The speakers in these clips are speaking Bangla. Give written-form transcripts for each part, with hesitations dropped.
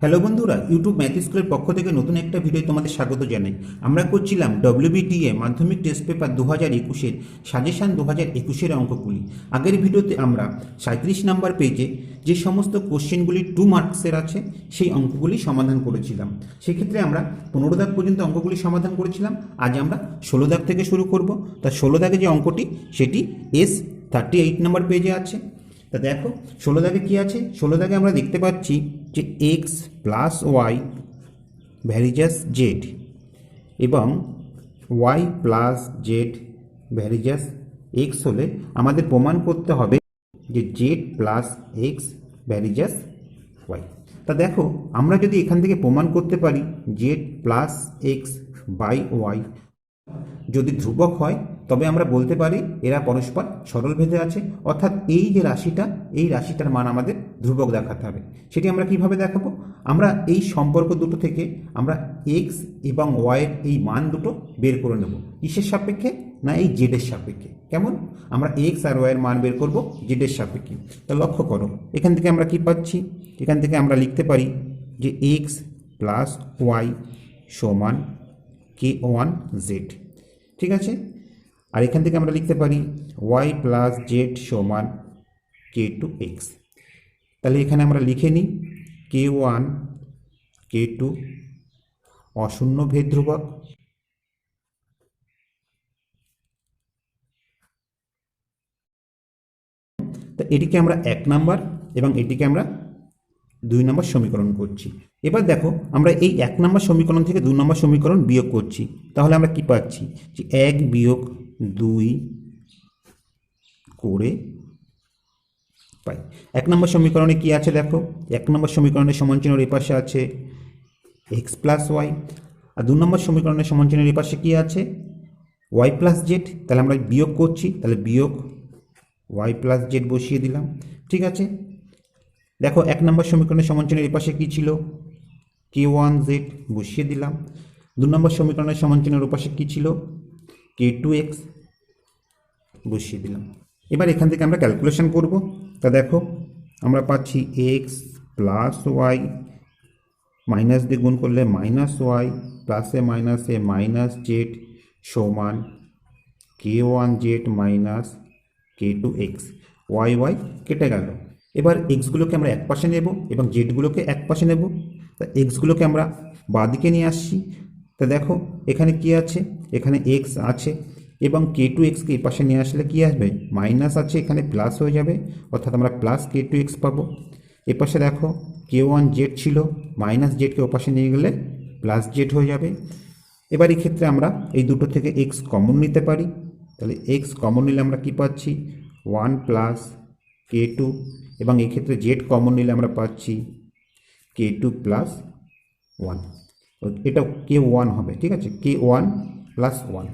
হ্যালো বন্ধুরা, ইউটিউব ম্যাথ স্কুলের পক্ষ থেকে নতুন একটা ভিডিও তোমাদের স্বাগত জানাই। আমরা করছিলাম WBTA মাধ্যমিক টেস্ট পেপার 2021-এর সাজেশান 2021-এর অঙ্কগুলি। আগের ভিডিওতে আমরা 37 নাম্বার পেজে যে সমস্ত কোশ্চেনগুলি 2 মার্কসের আছে সেই অঙ্কগুলি সমাধান করেছিলাম। সেক্ষেত্রে আমরা 15 দাগ পর্যন্ত অঙ্কগুলি সমাধান করেছিলাম। আজ আমরা 16 দাগ থেকে শুরু করব। তা 16 দাগে যে অঙ্কটি সেটি S38 নাম্বার পেজে আছে। তা দেখো 16 দাগে কী আছে। 16 দাগে আমরা দেখতে পাচ্ছি যে x plus y varies as z এবং y plus z varies as x হলে আমাদের প্রমাণ করতে হবে যে Z plus x varies as y. তা দেখো আমরা যদি এখান থেকে প্রমাণ করতে পারি z plus x by y যদি ধ্রুবক হয় তবে আমরা বলতে পারি এরা পরস্পর সরলভেদে আছে, অর্থাৎ এই যে রাশিটা এই রাশিটার মান আমাদের ধ্রুবক দেখাতে হবে। সেটি আমরা কিভাবে দেখাবো? আমরা এই সম্পর্ক দুটো থেকে আমরা এক্স এবং ওয়াইয়ের এই মান দুটো বের করে নেব। কিসের সাপেক্ষে? না এই জেডের সাপেক্ষে। কেমন? আমরা এক্স আর ওয়াইয়ের মান বের করব জেডের সাপেক্ষে। তা লক্ষ্য করো এখান থেকে আমরা কি পাচ্ছি। এখান থেকে আমরা লিখতে পারি যে এক্স প্লাস ওয়াই সমান K1 জেড। ঠিক আছে। আর এখান থেকে আমরা লিখতে পারি ওয়াই প্লাস জেড সমান K2 এক্স। তাহলে এখানে আমরা লিখে নিই K1 K2 অশূন্য ভেদ ধ্রুবক, তা এটিকে আমরা 1 নাম্বার এবং এটিকে আমরা 2 নম্বর সমীকরণ করছি। এবার দেখো আমরা এই 1 নম্বর সমীকরণ থেকে 2 নম্বর সমীকরণ বিয়োগ করছি। তাহলে আমরা কি পাচ্ছি যে 1 বিয়োগ 2 করে পাই। 1 নম্বর সমীকরণে কি আছে দেখো, 1 নম্বর সমীকরণের সমান চিহ্নের এই পাশে আছে এক্স প্লাস ওয়াই, আর 2 নম্বর সমীকরণের সমান চিহ্নের এই পাশে কি আছে ওয়াই প্লাস জেড। তাহলে আমরা বিয়োগ করছি, তাহলে বিয়োগ ওয়াই প্লাস জেড বসিয়ে দিলাম। ঠিক আছে। দেখো 1 নম্বর সমীকরণের সমান চিহ্নের এই পাশে কী ছিল K1 জেড বসিয়ে দিলাম। 2 নম্বর সমীকরণের সমান চিহ্নের ওপাশে কী ছিল K2 এক্স বসিয়ে দিলাম। এবার এখান থেকে আমরা ক্যালকুলেশন করব। তা দেখো আমরা পাচ্ছি এক্স প্লাস ওয়াই মাইনাস দিয়ে গুণ করলে মাইনাস ওয়াই প্লাসে মাইনাসে মাইনাস জেড সমান K1 Z minus K2 X. Y Y কেটে গেল। এবার এক্সগুলোকে আমরা এক পাশে নেব এবং জেডগুলোকে এক পাশে নেব। তা এক্সগুলোকে আমরা বাঁদিকে নিয়ে আসছি। তা দেখো এখানে কি আছে, এখানে এক্স আছে এবং K2 এক্সকে এই পাশে নিয়ে আসলে কি আসবে মাইনাস আছে, এখানে প্লাস হয়ে যাবে, অর্থাৎ আমরা প্লাস K2 এক্স পাবো। এ পাশে দেখো K1 জেড ছিল, মাইনাস জেডকে ও পাশে নিয়ে গেলে প্লাস জেড হয়ে যাবে। এবার এই ক্ষেত্রে আমরা এই দুটো থেকে এক্স কমন নিতে পারি। তাহলে এক্স কমন নিলে আমরা কি পাচ্ছি 1 প্লাস K2 এবং এক্ষেত্রে জেড কমন নিলে আমরা পাচ্ছি K2 প্লাস 1। এটা K1 হবে। ঠিক আছে, K1 প্লাস 1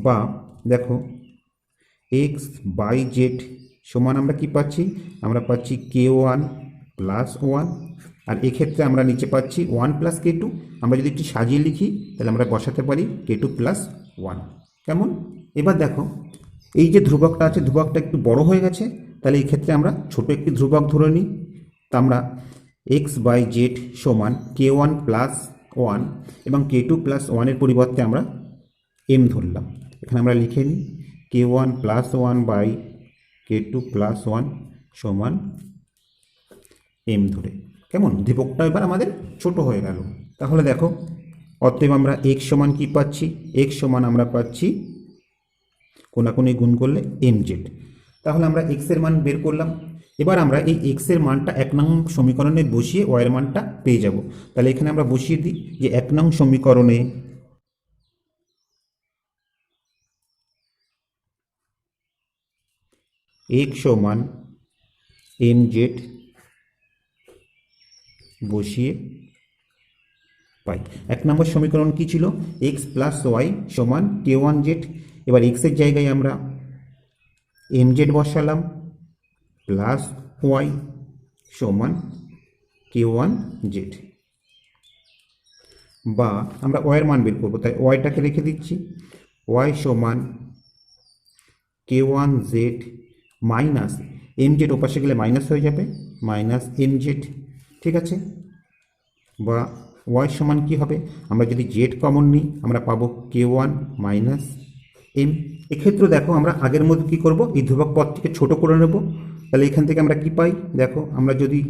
বা দেখো এক্স বাই জেড সমান আমরা কি পাচ্ছি, আমরা পাচ্ছি K1 প্লাস 1। আর এক্ষেত্রে আমরা নিচে পাচ্ছি 1 প্লাস K2। আমরা যদি একটু সাজিয়ে লিখি তাহলে আমরা বসাতে পারি K2 প্লাস 1। কেমন? এবার দেখো এই যে ধ্রুবকটা আছে ধ্রুবকটা একটু বড় হয়ে গেছে, তাহলে এই ক্ষেত্রে আমরা ছোট একটি ধ্রুবক ধরে নিই। তা আমরা এক্স বাই জেড সমান K1 প্লাস 1 এবং K2 প্লাস 1-এর পরিবর্তে আমরা এম ধরলাম। এখানে আমরা লিখে নিই K1 plus 1 by K2 plus 1 সমান এম ধরে। কেমন? ধ্রুবকটা এবার আমাদের ছোট হয়ে গেল। তাহলে দেখো অতএব আমরা এক্স সমান কি পাচ্ছি, এক্স সমান আমরা পাচ্ছি কোনাকুনি গুণ করলে এম জেড। তাহলে আমরা এক্সের মান বের করলাম। এবার আমরা এই এক্সের মানটা 1 নং সমীকরণে বসিয়ে ওয়াইয়ের মানটা পেয়ে যাব। তাহলে এখানে আমরা বসিয়ে দিই যে 1 নং সমীকরণে এক্স সমান এম জেড বসিয়ে পাই। 1 নম্বর সমীকরণ কি ছিল এক্স প্লাস ওয়াই সমান K1 জেড। এবার এক্সের জায়গায় আমরা এম জেড বসালাম প্লাস ওয়াই সমান K1 জেড, বা আমরা ওয়াইয়ের মান বের করবো, তাই ওয়াইটাকে রেখে দিচ্ছি ওয়াই সমান K1 Z minus M Z ওপাশে গেলে মাইনাস হয়ে যাবে মাইনাস এম জেড। ঠিক আছে, বা ওয়াই সমান কী হবে, আমরা যদি জেড কমন নিই আমরা পাবো K1 মাইনাস এম। এক্ষেত্রে দেখো আমরা আগের মধ্যে কী করব, এই ধ্রুবক পদটিকে ছোট করে নেব। তাহলে এখান থেকে আমরা কি পাই, দেখো আমরা যদি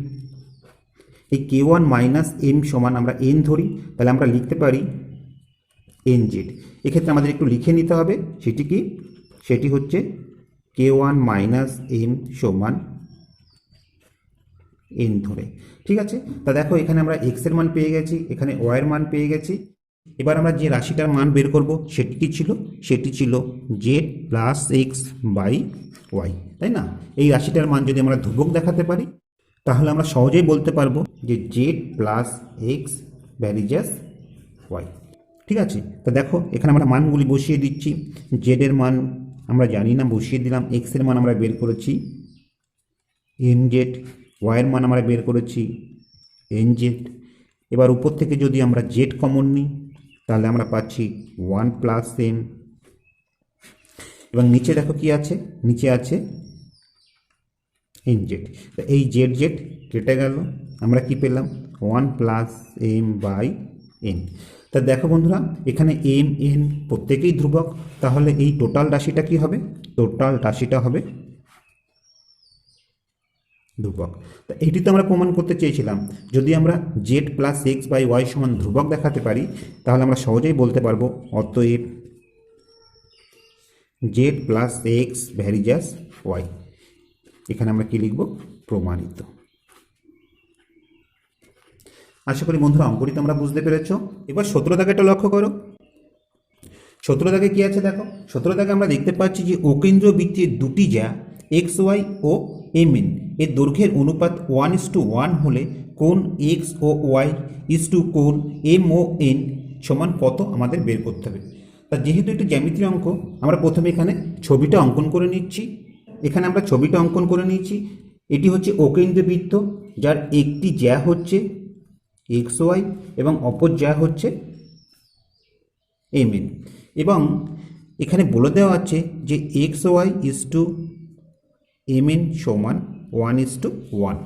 এই K1 মাইনাস এম সমান আমরা এন ধরি, তাহলে আমরা লিখতে পারি এন জেড। এক্ষেত্রে আমাদের একটু লিখে নিতে হবে, সেটি কি, সেটি হচ্ছে K1 মাইনাস এম সমান এন ধরে। ঠিক আছে, তা দেখো এখানে আমরা এক্সের মান পেয়ে গেছি, এখানে ওয়াইয়ের মান পেয়ে গেছি। এবার আমরা যে রাশিটার মান বের করব সেটি কি ছিল, সেটি ছিল Z plus x by Y, তাই না? এই রাশিটার মান যদি আমরা ধ্রুবক দেখাতে পারি তাহলে আমরা সহজেই বলতে পারবো যে Z plus x varies as Y. ঠিক আছে, তা দেখো এখানে আমরা মানগুলি বসিয়ে দিচ্ছি। জেডের মান আমরা জানি না, বসিয়ে দিলাম। এক্সের মান আমরা বের করেছি এম জেড, ওয়াইয়ের মান আমরা বের করেছি এন জেড। এবার উপর থেকে যদি আমরা জেড কমন নিই তাহলে আমরা পাচ্ছি 1 প্লাস এম, এবং নিচে দেখো কি আছে, নিচে আছে এন জেড। এই জেড জেড কেটে গেল, আমরা কি পেলাম 1 প্লাস এম বাই এন। তা দেখো বন্ধুরা এখানে এম এন প্রত্যেকেই ধ্রুবক, তাহলে এই টোটাল রাশিটা কি হবে, টোটাল রাশিটা হবে ধ্রুবক। তা এইটি তো আমরা প্রমাণ করতে চেয়েছিলাম, যদি আমরা Z plus x by Y সমান ধ্রুবক দেখাতে পারি তাহলে আমরা সহজেই বলতে পারবো অতএব Z plus x varies as Y. এখানে আমরা কি লিখব, প্রমাণিত। আশা করি বন্ধুরা অঙ্কটি তোমরা বুঝতে পেরেছ। এবার 17 দাগেটা লক্ষ্য করো। 17 দাগে কি আছে দেখো, 17 দাগে আমরা দেখতে পাচ্ছি যে অকেন্দ্র বৃত্তের দুটি জ্যা এক্স ওয়াই ও এম এন এর দৈর্ঘ্যের অনুপাত 1:1 হলে কোণ x O Y is to কোণ এম ও এন সমান কত আমাদের বের করতে হবে। তা যেহেতু একটি জ্যামিতি অঙ্ক, আমরা প্রথমে এখানে ছবিটা অঙ্কন করে নিচ্ছি। এখানে আমরা ছবিটা অঙ্কন করে নিয়েছি। এটি হচ্ছে অকেন্দ্র বৃত্ত, যার একটি জ্যা হচ্ছে এক্স ওয়াই এবং অপর জ্যা হচ্ছে এম এন, এবং এখানে বলে দেওয়া আছে যে x Y is to M N সমান 1:1।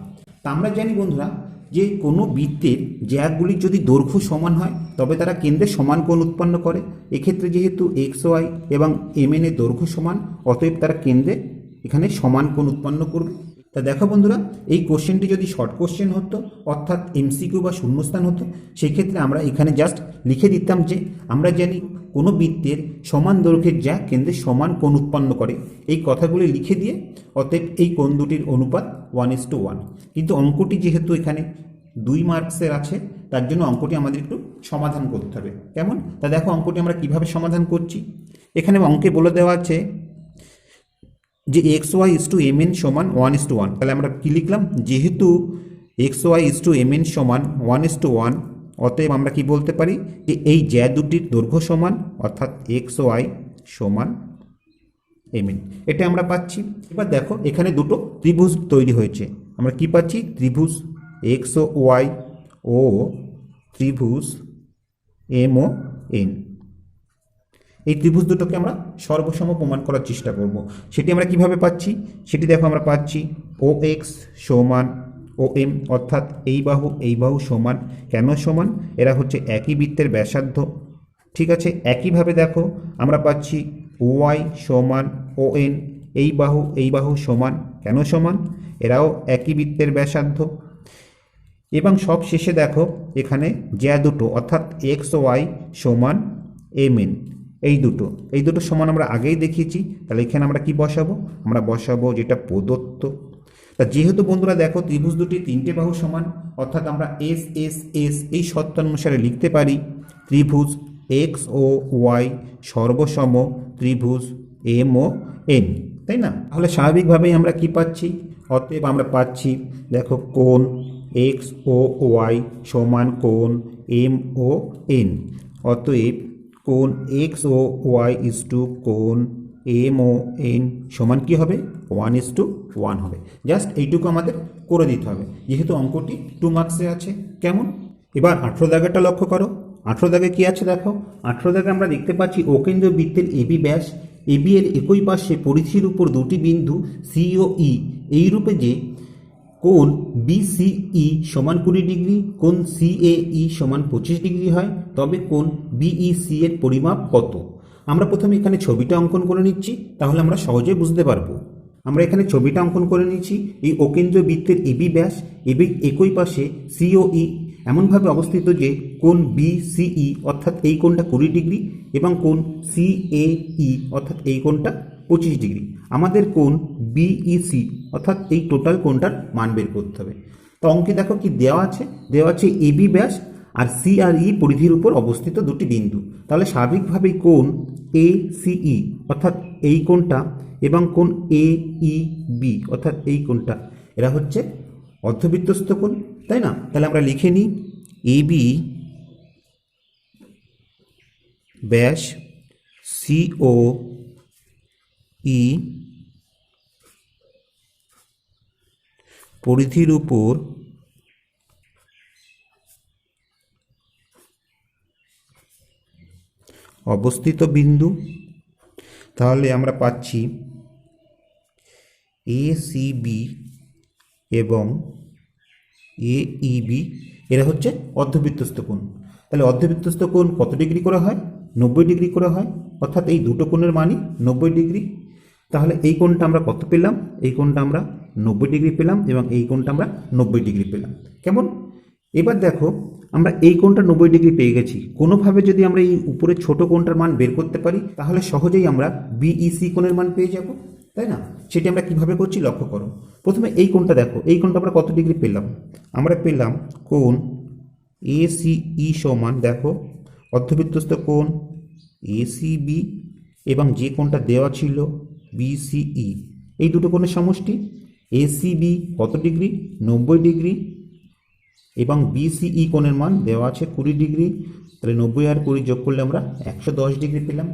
তা আমরা জানি বন্ধুরা যে কোনো বৃত্তের জ্যাগুলির যদি দৈর্ঘ্য সমান হয় তবে তারা কেন্দ্রে সমান কোণ উৎপন্ন করে। এক্ষেত্রে যেহেতু এক্স ওয়াই এবং এম এন এর দৈর্ঘ্য সমান, অতএব তারা কেন্দ্রে এখানে সমান কোণ উৎপন্ন করবে। তা দেখো বন্ধুরা এই কোশ্চেনটি যদি শর্ট কোশ্চেন হতো, অর্থাৎ এমসিকিউ বা শূন্যস্থান হতো, সেই ক্ষেত্রে আমরা এখানে জাস্ট লিখে দিতাম যে আমরা জানি কোনো বৃত্তের সমান দৈর্ঘ্যের জ্যা কেন্দ্রে সমান কোণ উৎপন্ন করে, এই কথাগুলি লিখে দিয়ে অতএব এই কোণ দুটির অনুপাত 1:1। কিন্তু অঙ্কটি যেহেতু এখানে 2 মার্কসের আছে, তার জন্য অঙ্কটি আমাদের একটু সমাধান করতে হবে। কেমন, তা দেখো অঙ্কটি আমরা কিভাবে সমাধান করছি। এখানে অঙ্কে বলে দেওয়া আছে যে x Y is to M N সমান 1:1। তাহলে আমরা কি লিখলাম, যেহেতু x Y is to M N সমান 1:1, অতএব আমরা কি বলতে পারি যে এই জ্যা দুটির দৈর্ঘ্য সমান, অর্থাৎ এক্স ওয়াই সমান এম এন, এটা আমরা পাচ্ছি। এবার দেখো এখানে দুটো ত্রিভুজ তৈরি হয়েছে, আমরা কি পাচ্ছি, ত্রিভুজ এক্স ও ওয়াই ও ত্রিভুজ এম ও এন। এই ত্রিভুজ দুটোকে আমরা সর্বসম প্রমাণ করার চেষ্টা করব। সেটি আমরা কিভাবে পাচ্ছি, সেটি দেখো আমরা পাচ্ছি ও এক্স সমান ও এম, অর্থাৎ এই বাহু সমান। কেন সমান, এরা হচ্ছে একই বৃত্তের ব্যাসার্ধ। ঠিক আছে, একইভাবে দেখো আমরা পাচ্ছি ওয়াই সমান ও এন, এই বাহু সমান। কেন সমান, এরাও একই বৃত্তের ব্যাসার্ধ। এবং সব শেষে দেখো এখানে জ্যা দুটো, অর্থাৎ এক্স ওয়াই সমান এম এন, এই দুটো সমান আমরা আগেই দেখিয়েছি। তাহলে এখানে আমরা কি বসাবো, আমরা বসাবো যেটা প্রদত্ত। তা যেহেতু বন্ধুরা দেখো ত্রিভুজ দুটি 3টে বাহু সমান, অর্থাৎ আমরা এস এস এস এই শর্তানুসারে লিখতে পারি ত্রিভুজ এক্স ও ওয়াই সর্বসম ত্রিভুজ এম ও এন, তাই না? তাহলে স্বাভাবিকভাবেই আমরা কি পাচ্ছি, অতএব আমরা পাচ্ছি দেখো কোণ এক্স ও ওয়াই সমান কোণ এম ও এন, অতএব কোণ x O Y is to কোণ এম ও এন সমান কী হবে, 1:1 হবে। জাস্ট এইটুকু আমাদের করে দিতে হবে, যেহেতু অঙ্কটি 2 মার্কসে আছে। কেমন, এবার 18 দাগেরটা লক্ষ্য করো। 18 দাগে কী আছে দেখো, 18 দাগে আমরা দেখতে পাচ্ছি অকেন্দ্র বৃত্তের এবি ব্যাস, এবি এর একই পাশে পরিধির উপর দুটি বিন্দু সি ও ই, এই রূপে যে কোণ বিসিই সমান 20 ডিগ্রি, কোণ সিএই সমান 25 ডিগ্রি হয়, তবে কোণ বিইসি এর পরিমাপ কত? আমরা প্রথমে এখানে ছবিটা অঙ্কন করে নিচ্ছি, তাহলে আমরা সহজে বুঝতে পারবো। আমরা এখানে ছবিটা অঙ্কন করে নিচ্ছি। এই অকেন্দ্র বৃত্তের এবি ব্যাস এবং একই পাশে সিওই এমনভাবে অবস্থিত যে কোণ বিসিই অর্থাৎ এই কোণটা 20 ডিগ্রি এবং কোণ সিএই অর্থাৎ এই কোণটা 25 ডিগ্রি। আমাদের কোণ বিইসি অর্থাৎ এই টোটাল কোণটার মান বের করতে হবে। তো অঙ্কে দেখো কি দেওয়া আছে, দেওয়া আছে এবি ব্যাস আর সি আর ই পরিধির উপর অবস্থিত দুটি বিন্দু। তাহলে স্বাভাবিকভাবেই কোণ এ সিই অর্থাৎ এই কোণটা এবং কোণ এ ই বি অর্থাৎ এই কোণটা, এরা হচ্ছে অর্ধবৃত্তস্থ কোণ, তাই না? তাহলে আমরা লিখে নিই এবি ব্যাস সিও ই পরিধির উপর অবস্থিত বিন্দু। তাহলে আমরা পাচ্ছি এ সি বি এবং এ ই বি এরা হচ্ছে অর্ধবৃত্তস্থ কোণ। তাহলে অর্ধবৃত্তস্থ কোণ কত ডিগ্রি করে হয়? 90 ডিগ্রি করে হয়, অর্থাৎ এই দুটো কোণের মানই 90 ডিগ্রি। তাহলে এই কোণটা আমরা কত পেলাম? এই কোণটা আমরা 90 ডিগ্রি পেলাম এবং এই কোণটা আমরা 90 ডিগ্রি পেলাম। কেমন? এবার দেখো আমরা এই কোণটা 90 ডিগ্রি পেয়ে গেছি। কোনোভাবে যদি আমরা এই উপরে ছোট কোণটার মান বের করতে পারি তাহলে সহজেই আমরা বিইসি কোণের মান পেয়ে যাব, তাই না? সেটি আমরা কিভাবে করছি লক্ষ্য করো। প্রথমে এই কোণটা দেখো, এই কোণটা আমরা কত ডিগ্রি পেলাম? আমরা পেলাম কোণ এসিই সমান, দেখো অর্ধবৃত্তস্থ কোণ এসিবি এবং যে কোণটা দেওয়া ছিল বিসিই, এই দুটো কোণের সমষ্টি। এসিবি কত ডিগ্রি? 90 ডিগ্রি এবং বিসিই কোণের মান দেওয়া আছে 20 ডিগ্রি। তাহলে 90 আর 20 যোগ করলে আমরা 110 ডিগ্রি পেলাম।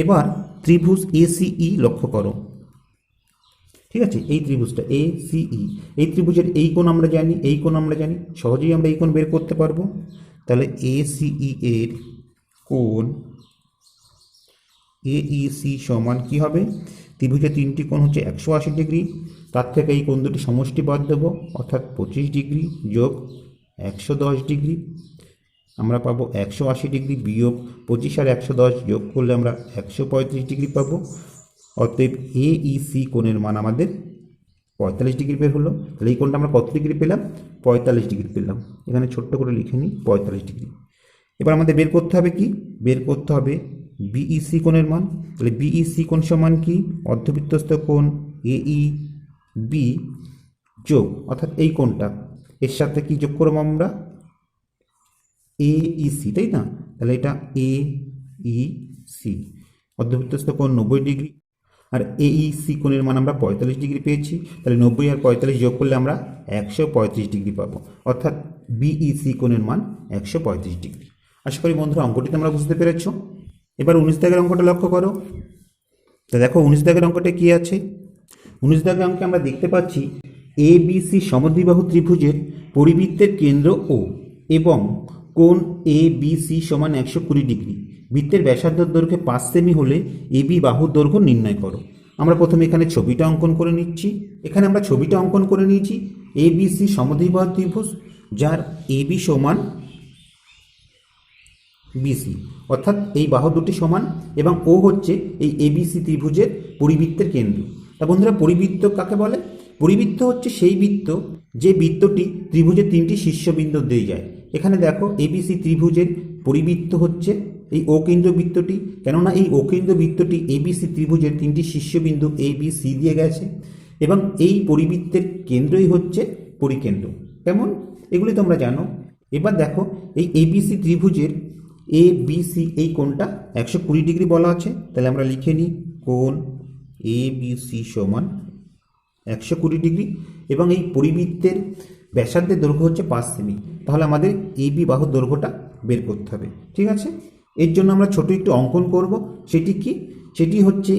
এবার ত্রিভুজ এসিই লক্ষ্য করো, ঠিক আছে? এই ত্রিভুজটা এসিই, এই ত্রিভুজের এই কোণ আমরা জানি, এই কোণ আমরা জানি, সহজেই আমরা এই কোণ বের করতে পারবো। তাহলে এসিই এর কোণ এইসি সমান কি হবে? ত্রিভুজের তিনটি কোণ হচ্ছে 180 ডিগ্রি, তার থেকে এই কোণ দুটি সমষ্টি বাদ দেবো, অর্থাৎ 25 ডিগ্রি যোগ 110 ডিগ্রি। আমরা পাবো 180 ডিগ্রি বিয়োগ 25 আর 110 যোগ করলে আমরা 135 ডিগ্রি পাবো। অতএব এইসি কোণের মান আমাদের 45 ডিগ্রি বের হলো। তাহলে এই কোণটা আমরা কত ডিগ্রি পেলাম? 45 ডিগ্রি পেলাম। এখানে ছোট্ট করে লিখে নিই 45 ডিগ্রি। এবার আমাদের বের করতে হবে কি? বের করতে হবে বিইসি কোণের মান। তাহলে বিইসি কোণ সমান কি? অর্ধবৃত্তস্থ কোণ এই বি যোগ অর্থাৎ এই কোণটা, এর সাথে কি যোগ করবো আমরা? এইসি, তাই না? তাহলে এটা এইসি অর্ধবৃত্তস্থ কোণ 90 ডিগ্রি আর এইসি কোণের মান আমরা 45 ডিগ্রি পেয়েছি। তাহলে 90 আর 45 যোগ করলে আমরা 135 ডিগ্রি পাবো, অর্থাৎ বিইসি কোণের মান 135 ডিগ্রি। আশা করি বন্ধুরা অঙ্কটি তোমরা বুঝতে পেরেছ। এবার 19 দাগের অঙ্কটা লক্ষ্য করো। তো দেখো 19 দাগের অঙ্কটা কি আছে? 19 দাগের অঙ্কে আমরা দেখতে পাচ্ছি এ বি সি সমদ্বিবাহু ত্রিভুজের পরিবৃত্তের কেন্দ্র ও এবং কোণ এ বি সি সমান 120 ডিগ্রি। বৃত্তের ব্যাসার্ধের দৈর্ঘ্য 5 সেমি হলে এ বি বাহুর দৈর্ঘ্য নির্ণয় করো। আমরা প্রথমে এখানে ছবিটা অঙ্কন করে নিচ্ছি। এখানে আমরা ছবিটা অঙ্কন করে নিয়েছি এ বি সি সমদ্বিবাহু ত্রিভুজ, যার এ বি সমান বিসি অর্থাৎ এই বাহু দুটি সমান এবং ও হচ্ছে এই এবিসি ত্রিভুজের পরিবৃত্তের কেন্দ্র। তা বন্ধুরা পরিবৃত্ত কাকে বলে? পরিবৃত্ত হচ্ছে সেই বৃত্ত যে বৃত্তটি ত্রিভুজের তিনটি শীর্ষবিন্দু দিয়ে যায়। এখানে দেখো এবিসি ত্রিভুজের পরিবৃত্ত হচ্ছে এই ও কেন্দ্র বৃত্তটি, কেননা এই ও কেন্দ্র বৃত্তটি এবিসি ত্রিভুজের তিনটি শীর্ষবিন্দু এ বি সি দিয়ে গেছে এবং এই পরিবৃত্তের কেন্দ্রই হচ্ছে পরিকেন্দ্র। কেমন? এগুলি তোমরা জানো। এবার দেখো এই এবিসি ত্রিভুজের এ বি সি এই কোণটা 120 ডিগ্রি বলা আছে। তাহলে আমরা লিখে নিই কোণ এ বি সি সমান 120 ডিগ্রি এবং এই পরিবৃত্তের ব্যাসার্ধের দৈর্ঘ্য হচ্ছে 5 সেমি। তাহলে আমাদের এ বি বাহুর দৈর্ঘ্যটা বের করতে হবে, ঠিক আছে? এর জন্য আমরা ছোট একটু অঙ্কন করব। সেটি কি? সেটি হচ্ছে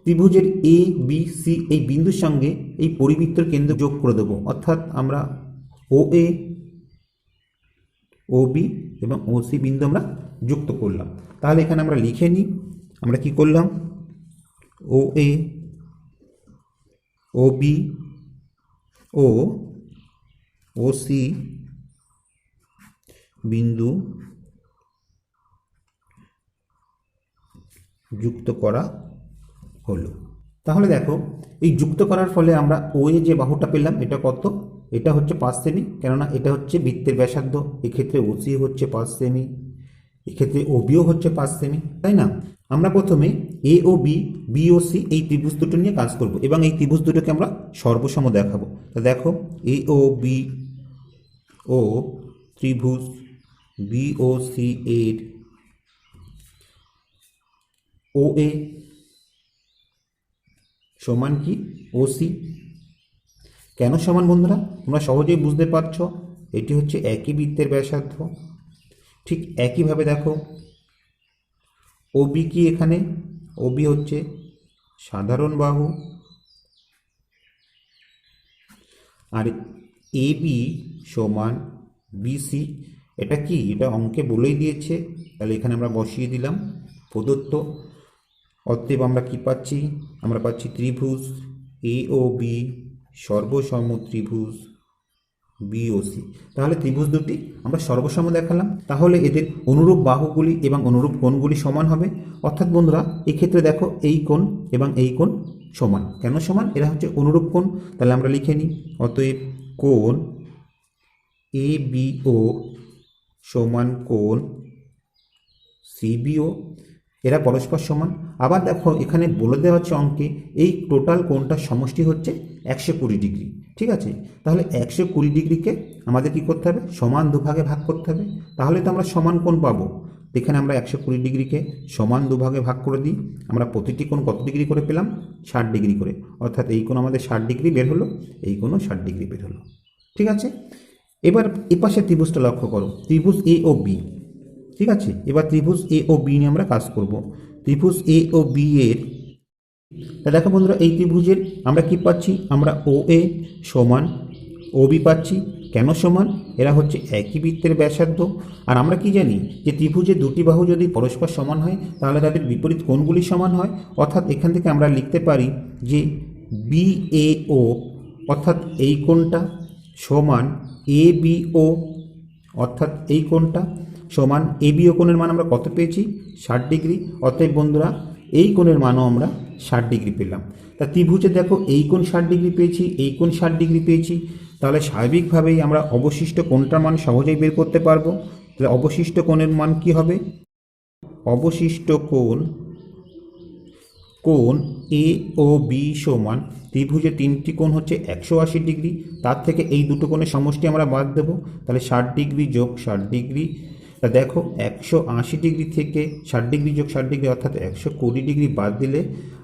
ত্রিভুজের এ বি সি এই বিন্দুর সঙ্গে এই পরিবৃত্তের কেন্দ্র যোগ করে দেবো, অর্থাৎ আমরা ও এ ও বি এবং ও সি বিন্দু আমরা যুক্ত করলাম। তাহলে এখানে আমরা লিখে নিই, আমরা কি করলাম? ও এ ও বি ও ওসি বিন্দু যুক্ত করা হলো। তাহলে দেখো এই যুক্ত করার ফলে আমরা ও এ যে বাহুটা পেলাম এটা কত, এটা হচ্ছে 5 সেমি, কেননা এটা হচ্ছে বৃত্তের ব্যাসার্ধ। এক্ষেত্রে ওসি হচ্ছে 5 সেমি, এক্ষেত্রে ওবিও হচ্ছে 5 সেমি, তাই না? আমরা প্রথমে এ ও বি, বি ও সি এই ত্রিভুজ দুটো নিয়ে কাজ করব এবং এই ত্রিভুজ দুটোকে আমরা সর্বসম দেখাবো। তা দেখো এ ও বি ও ত্রিভুজ বি ও সি এর ও এ সমান কি ও সি। কেন সমান বন্ধুরা? তোমরা সহজেই বুঝতে পারছো, এটি হচ্ছে একই বৃত্তের ব্যাসার্ধ। ঠিক একইভাবে দেখো ওবি কি, এখানে ওবি হচ্ছে সাধারণ বাহু, আর এ বি সমান বিসি। এটা কি, এটা অঙ্কে বলেই দিয়েছে, তাহলে এখানে আমরা বসিয়ে দিলাম প্রদত্ত। অতএব আমরা কি পাচ্ছি? আমরা পাচ্ছি ত্রিভুজ এ ও বি সর্বসম ত্রিভুজ বিওসি। তাহলে ত্রিভুজ দুটি আমরা সর্বসম দেখালাম, তাহলে এদের অনুরূপ বাহুগুলি এবং অনুরূপ কোণগুলি সমান হবে। অর্থাৎ বন্ধুরা এক্ষেত্রে দেখো এই কোণ এবং এই কোণ সমান। কেন সমান? এরা হচ্ছে অনুরূপ কোণ। তাহলে আমরা লিখে নিই, অতএব কোণ এ বিও সমান কোণ সিবিও, এরা পরস্পর সমান। আবার দেখো এখানে বলে দেওয়া হচ্ছে অঙ্কে এই টোটাল কোণটার সমষ্টি হচ্ছে 120 ডিগ্রি। ঠিক আছে, তাহলে 120 ডিগ্রিকে আমাদের কি করতে হবে? সমান দুভাগে ভাগ করতে হবে, তাহলে তো আমরা সমান কোণ পাবো। এখানে আমরা 120 ডিগ্রিকে সমান দুভাগে ভাগ করে দিই। আমরা প্রতিটি কোণ কত ডিগ্রি করে পেলাম? 60 ডিগ্রি করে। অর্থাৎ এই কোণ আমাদের 60 ডিগ্রি বের হলো, এই কোণও 60 ডিগ্রি বের হলো। ঠিক আছে, এবার এপাশে ত্রিভুজটা লক্ষ্য করো, ত্রিভুজ এ ও বি। ঠিক আছে, এবার ত্রিভুজ এ ও বি নিয়ে আমরা কাজ করব। ত্রিভুজ এ ও বি এর, তা দেখো বন্ধুরা এই ত্রিভুজের আমরা কি পাচ্ছি? আমরা ও এ সমান ও বি পাচ্ছি। কেন সমান? এরা হচ্ছে একই বৃত্তের ব্যাসার্ধ। আর আমরা কি জানি যে ত্রিভুজের দুটি বাহু যদি পরস্পর সমান হয় তাহলে তাদের বিপরীত কোণগুলি সমান হয়। অর্থাৎ এখান থেকে আমরা লিখতে পারি যে বি এ ও, অর্থাৎ এই কোণটা সমান এ বি ও, অর্থাৎ এই কোণটা সমান এ বি ও। কোণের মান আমরা কত পেয়েছি? 60 ডিগ্রি। অতএব বন্ধুরা এই কোণের মানও আমরা 60 ডিগ্রি পেলাম। তা ত্রিভুজে দেখো এই কোণ 60 ডিগ্রি পেয়েছি, এই কোণ 60 ডিগ্রি পেয়েছি, তাহলে স্বাভাবিকভাবেই আমরা অবশিষ্ট কোণটার মান সহজেই বের করতে পারবো। তাহলে অবশিষ্ট কোণের মান কি হবে? অবশিষ্ট কোণ এ ও বি সমান, ত্রিভুজে তিনটি কোণ হচ্ছে 180 ডিগ্রি, তার থেকে এই দুটো কোণের সমষ্টি আমরা বাদ দেবো। তাহলে 60 ডিগ্রি যোগ 60 ডিগ্রি, তা দেখো 180 ডিগ্রি থেকে 60 ডিগ্রি যোগ 60 ডিগ্রি অর্থাৎ 120 ডিগ্রি বাদ দিলে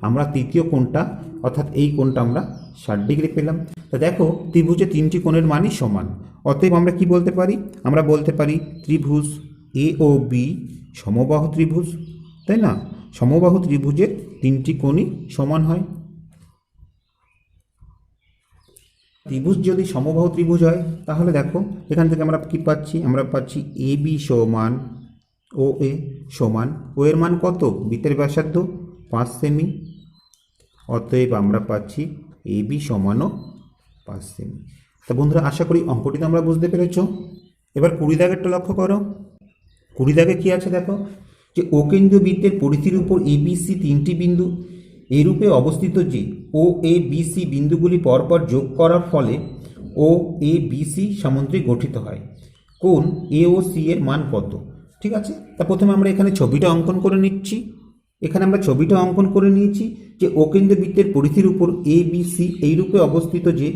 আমরা তৃতীয় কোণটা অর্থাৎ এই কোণটা আমরা 60 ডিগ্রি পেলাম। তা দেখো ত্রিভুজে তিনটি কোণের মানই সমান। অতএব আমরা কি বলতে পারি? আমরা বলতে পারি ত্রিভুজ এ ও বি সমবাহু ত্রিভুজ, তাই না? সমবাহু ত্রিভুজের তিনটি কোণই সমান হয়। ত্রিভুজ যদি সমবাহু ত্রিভুজ হয় তাহলে দেখো এখান থেকে আমরা কি পাচ্ছি? আমরা পাচ্ছি এ বি সমান ও এ সমান, ও এর মান কত? বৃত্তের ব্যাসার্ধ 5 সেমি। অতএব আমরা পাচ্ছি এ বি সমানও 5 সেমি। তা বন্ধুরা আশা করি অঙ্কটি তো আমরা বুঝতে পেরেছ। এবার 20 দাগেরটা লক্ষ্য করো। 20 দাগে কি আছে দেখো, যে অকেন্দ্রীয় বৃত্তের পরিধির উপর এ বি সি তিনটি বিন্দু এরূপে অবস্থিত যে ও এ বি সি বিন্দুগুলি পরপর যোগ করার ফলে ও এ বি সি সামুদ্রিক গঠিত হয়। কোণ এ ও সি এর মান কত? ঠিক আছে, তা প্রথমে আমরা এখানে ছবিটা অঙ্কন করে নিচ্ছি। এখানে আমরা ছবিটা অঙ্কন করে নিয়েছি যে অকেন্দ্রীয় বৃত্তের পরিধির উপর এ বি সি এইরূপে অবস্থিত যে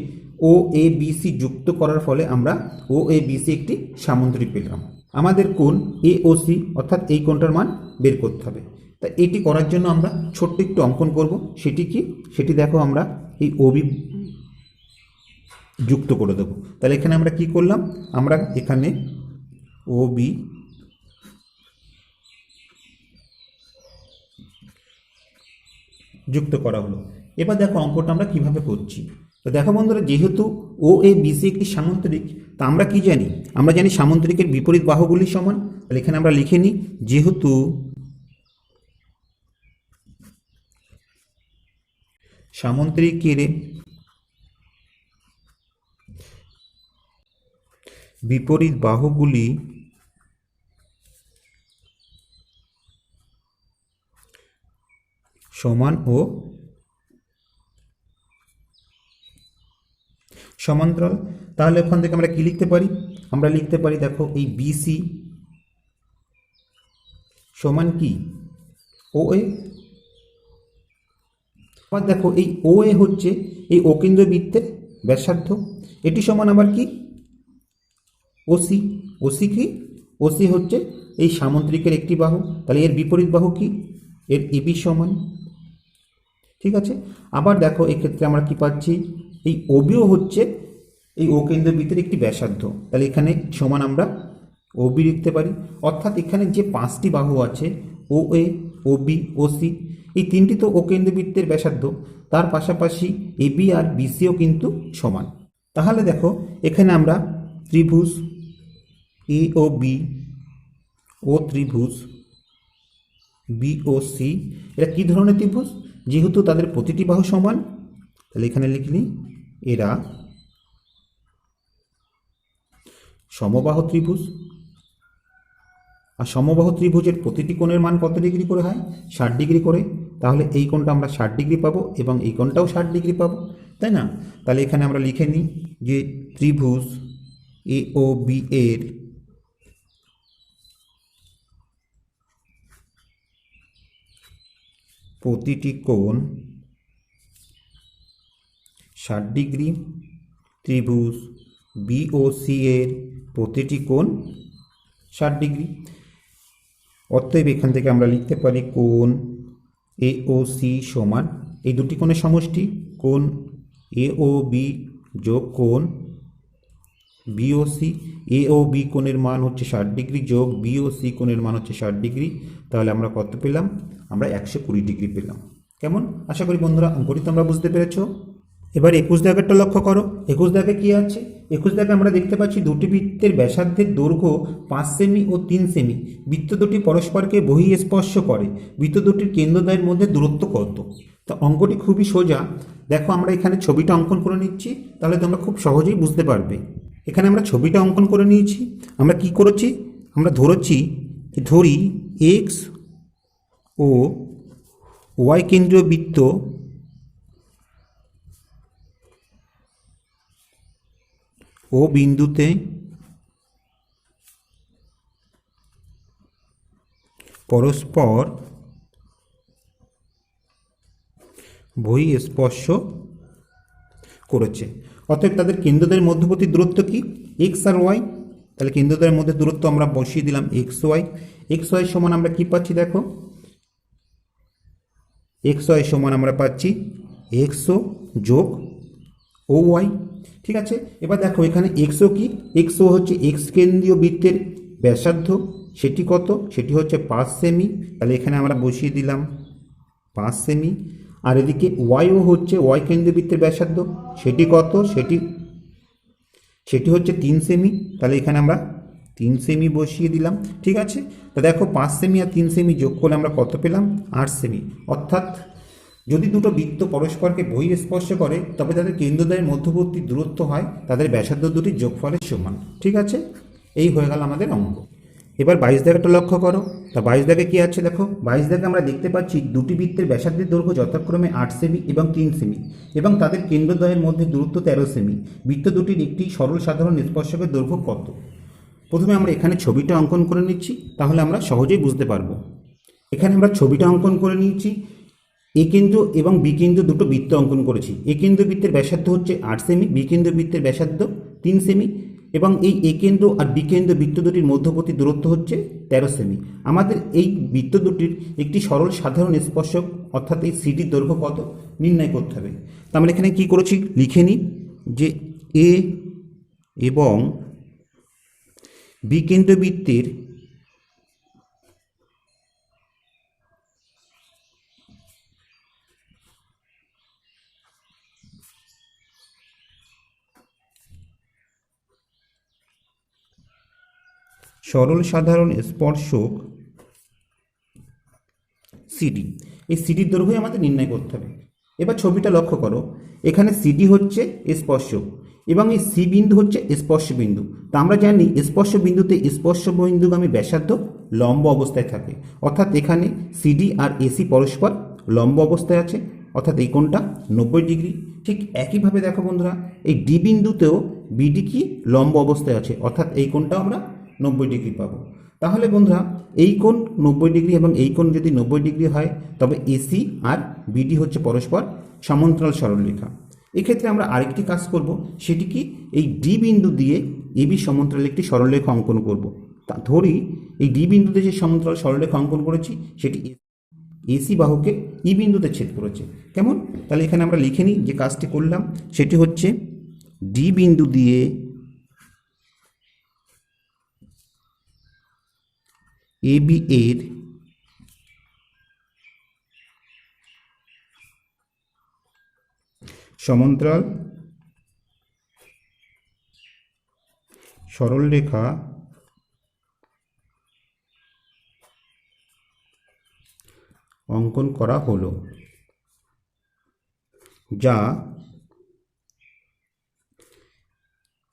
ও এ বি সি যুক্ত করার ফলে আমরা ও এ বি সি একটি সামুদ্রিক পেলাম। আমাদের কোণ এ ও সি অর্থাৎ এই কোণটার মান বের করতে হবে। তা এটি করার জন্য আমরা ছোট্ট একটু অঙ্কন করব। সেটি কি? সেটি দেখো আমরা এই ওবি যুক্ত করে দেবো। তাহলে এখানে আমরা কি করলাম? আমরা এখানে ওবি যুক্ত করা হলো। এবার দেখো অঙ্কটা আমরা কিভাবে করছি। তো দেখো বন্ধুরা, যেহেতু ও এ বি সি একটি সামুদ্রিক, তা আমরা কি জানি? আমরা জানি সামুদ্রিকের বিপরীত বাহুগুলি সমান। তাহলে এখানে আমরা লিখে নিই, যেহেতু সামুদ্রিকের বিপরীত বাহুগুলি সমান ও সমান্তরাল। তাহলে ওখান থেকে আমরা কি লিখতে পারি? আমরা লিখতে পারি, দেখো এই বিসি সমান কি ও এ। আবার দেখো এই ও এ হচ্ছে এই অকেন্দ্র বৃত্তের ব্যাসার্ধ, এটি সমান আবার কি ওসি। ওসি কি? ওসি হচ্ছে এই সামুদ্রিকের একটি বাহু, তাহলে এর বিপরীত বাহু কি? এর এবি সমান। ঠিক আছে, আবার দেখো এক্ষেত্রে আমরা কি পাচ্ছি, এই ওবিও হচ্ছে এই অকেন্দ্র বৃত্তের একটি ব্যাসার্ধ, তাহলে এখানে সমান আমরা ওবি লিখতে পারি। অর্থাৎ এখানে যে 5টি বাহু আছে ও এ, ওবি, ওসি, এই 3টি তো অকেন্দ্র বৃত্তের ব্যাসার্ধ, তার পাশাপাশি এবি আর বিসিও কিন্তু সমান। তাহলে দেখো এখানে আমরা ত্রিভুজ এ ও বি ও ত্রিভুজ বি ও সি, এরা কী ধরনের ত্রিভুজ? যেহেতু তাদের প্রতিটি বাহু সমান, তাহলে এখানে লিখলি এরা সমবাহু ত্রিভুজ। আর সমবাহু ত্রিভুজের প্রতিটি কোণের মান কত ডিগ্রি করে হয়? 60 ডিগ্রি করে। তাহলে এই কোণটা আমরা 60 ডিগ্রি পাবো এবং এই কোণটাও 60 ডিগ্রি পাবো, তাই না? তাহলে এখানে আমরা লিখে নিই যে ত্রিভুজ এ ও বি এর প্রতিটি কোণ 60 ডিগ্রি, ত্রিভুজ বি ও সি এর প্রতিটি কোণ 60 ডিগ্রি। অতএব এখান থেকে আমরা লিখতে পারি কোণ এ ও সি সমান এই দুটি কোণের সমষ্টি, কোণ এ ও বি যোগ কোণ বি ও সি। এ ও বি কোণের মান হচ্ছে 60 ডিগ্রি যোগ বি ও সি কোণের মান হচ্ছে 60 ডিগ্রি। তাহলে আমরা কত পেলাম? আমরা 120 ডিগ্রি পেলাম। কেমন? আশা করি বন্ধুরা অঙ্কটি তোমরা বুঝতে পেরেছো। এবার 21 দাগেরটা লক্ষ্য করো। 21 দাগে কি আছে? 21 দাগে আমরা দেখতে পাচ্ছি দুটি বৃত্তের ব্যাসার্ধের দৈর্ঘ্য 5 সেমি ও 3 সেমি। বৃত্ত দুটি পরস্পরকে বহিঃস্পর্শ করে। বৃত্ত দুটির কেন্দ্রদ্বয়ের মধ্যে দূরত্ব কত? তো অঙ্কটি খুবই সোজা। দেখো আমরা এখানে ছবিটা অঙ্কন করে নিচ্ছি, তাহলে তোমরা খুব সহজেই বুঝতে পারবে। এখানে আমরা ছবিটা অঙ্কন করে নিয়েছি। আমরা কি করেছি? আমরা ধরি এক্স ও ওয়াই কেন্দ্রীয় বৃত্ত ও বিন্দুতে পরস্পর বহিঃস্পর্শ করেছে। অতএব তাদের কেন্দ্রদ্বয়ের মধ্যবর্তী দূরত্ব কি? এক্স আর ওয়াই। তাহলে কেন্দ্রদ্বয়ের মধ্যে দূরত্ব আমরা বসিয়ে দিলাম এক্স ওয়াই। এক্স ওয়াই সমান আমরা কি পাচ্ছি? দেখো এক্স ওয়াই সমান আমরা পাচ্ছি এক্সও যোগ ও ওয়াই। ঠিক আছে, এবার দেখো এখানে এক্সও কি? এক্সও হচ্ছে এক্স কেন্দ্রীয় বৃত্তের ব্যাসার্ধ, সেটি কত? সেটি হচ্ছে 5 সেমি। তাহলে এখানে আমরা বসিয়ে দিলাম 5 সেমি। আর এদিকে ওয়াইও হচ্ছে ওয়াই কেন্দ্রীয় বৃত্তের ব্যাসার্ধ, সেটি কত? সেটি হচ্ছে 3 সেমি। তাহলে এখানে আমরা 3 সেমি বসিয়ে দিলাম। ঠিক আছে, তো দেখো 5 সেমি আর 3 সেমি যোগ করলে আমরা কত পেলাম? 8 সেমি। অর্থাৎ যদি দুটো বৃত্ত পরস্পরকে বহিঃস্পর্শ করে তবে তাদের কেন্দ্রদ্বয়ের মধ্যবর্তী দূরত্ব হয় তাদের ব্যাসার্ধ দুটির যোগফলের সমান। ঠিক আছে, এই হয়ে গেল আমাদের অঙ্ক। এবার 22 দাগেরটা লক্ষ্য করো। তা 22 দাগে কি আছে? দেখো 22 দাগে আমরা দেখতে পাচ্ছি দুটি বৃত্তের ব্যাসার্ধের দৈর্ঘ্য যথাক্রমে 8 সেমি এবং 3 সেমি এবং তাদের কেন্দ্রদ্বয়ের মধ্যে দূরত্ব 13 সেমি। বৃত্ত দুটির একটি সরল সাধারণ স্পর্শকের দৈর্ঘ্য কত? প্রথমে আমরা এখানে ছবিটা অঙ্কন করে নিচ্ছি, তাহলে আমরা সহজেই বুঝতে পারবো। এখানে আমরা ছবিটা অঙ্কন করে নিয়েছি। এ কেন্দ্র এবং বি কেন্দ্র দুটো বৃত্ত অঙ্কন করেছি। এ কেন্দ্র বৃত্তের ব্যাসার্ধ হচ্ছে 8 সেমি, বি কেন্দ্র বৃত্তের ব্যাসার্ধ 3 সেমি এবং এই এ কেন্দ্র আর বি কেন্দ্র বৃত্ত দুটির মধ্যবর্তী দূরত্ব হচ্ছে 13 সেমি। আমাদের এই বৃত্ত দুটির একটি সরল সাধারণ স্পর্শক অর্থাৎ এই সিটির দৈর্ঘ্য কত নির্ণয় করতে হবে। তো আমরা এখানে কি করেছি লিখে নিই যে এ এবং বি কেন্দ্র বৃত্তের সরল সাধারণ স্পর্শক সিডি, এই সিডির দৈর্ঘ্যই আমাদের নির্ণয় করতে হবে। এবার ছবিটা লক্ষ্য করো, এখানে সিডি হচ্ছে স্পর্শক, এবং এই সি বিন্দু হচ্ছে স্পর্শ বিন্দু। তা আমরা জানি স্পর্শ বিন্দুতে স্পর্শ বিন্দুগামী ব্যাসার্ধ লম্ব অবস্থায় থাকে, অর্থাৎ এখানে সিডি আর এসি পরস্পর লম্ব অবস্থায় আছে, অর্থাৎ এই কোণটা 90 ডিগ্রি। ঠিক একইভাবে দেখো বন্ধুরা, এই ডি বিন্দুতেও বিডি কি লম্ব অবস্থায় আছে, অর্থাৎ এই কোণটাও আমরা 90 ডিগ্রি পাবো। তাহলে বন্ধুরা এই কোণ 90 ডিগ্রি এবং এই কোণ যদি 90 ডিগ্রি হয়, তবে এসি আর বিডি হচ্ছে পরস্পর সমান্তরাল সরলরেখা। এক্ষেত্রে আমরা আরেকটি কাজ করব, সেটি কি এই ডি বিন্দু দিয়ে এবি সমান্তরাল একটি সরলরেখা অঙ্কন করব। তা ধরি এই ডি বিন্দুতে যে সমান্তরাল সরলরেখা অঙ্কন করেছি সেটি এসি বাহুকে ই বিন্দুতে ছেদ করেছে। কেমন? তাহলে এখানে আমরা লিখে নিই যে কাজটি করলাম, সেটি হচ্ছে ডি বিন্দু দিয়ে এবি এর সমান্তরাল সরলরেখা অঙ্কন করা হলো, যা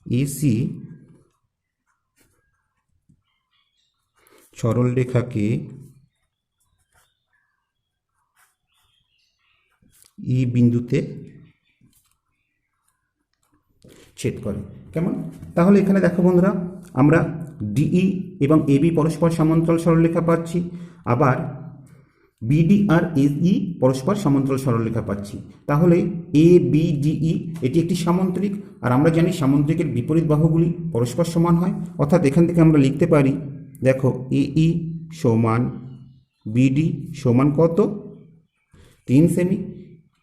এসি সরলরেখাকে ই বিন্দুতে ছেদ করে। কেমন? তাহলে এখানে দেখো বন্ধুরা, আমরা ডিই এবং এবি পরস্পর সমান্তরাল সরলরেখা পাচ্ছি, আবার বিডি আর এই পরস্পর সমান্তরাল সরলরেখা পাচ্ছি। তাহলে এ বি ডিই এটি একটি সামান্তরিক, আর আমরা জানি সামান্তরিকের বিপরীত বাহুগুলি পরস্পর সমান হয়, অর্থাৎ এখান থেকে আমরা লিখতে পারি, দেখো এই সমান বিডি সমান কত? 3 সেমি।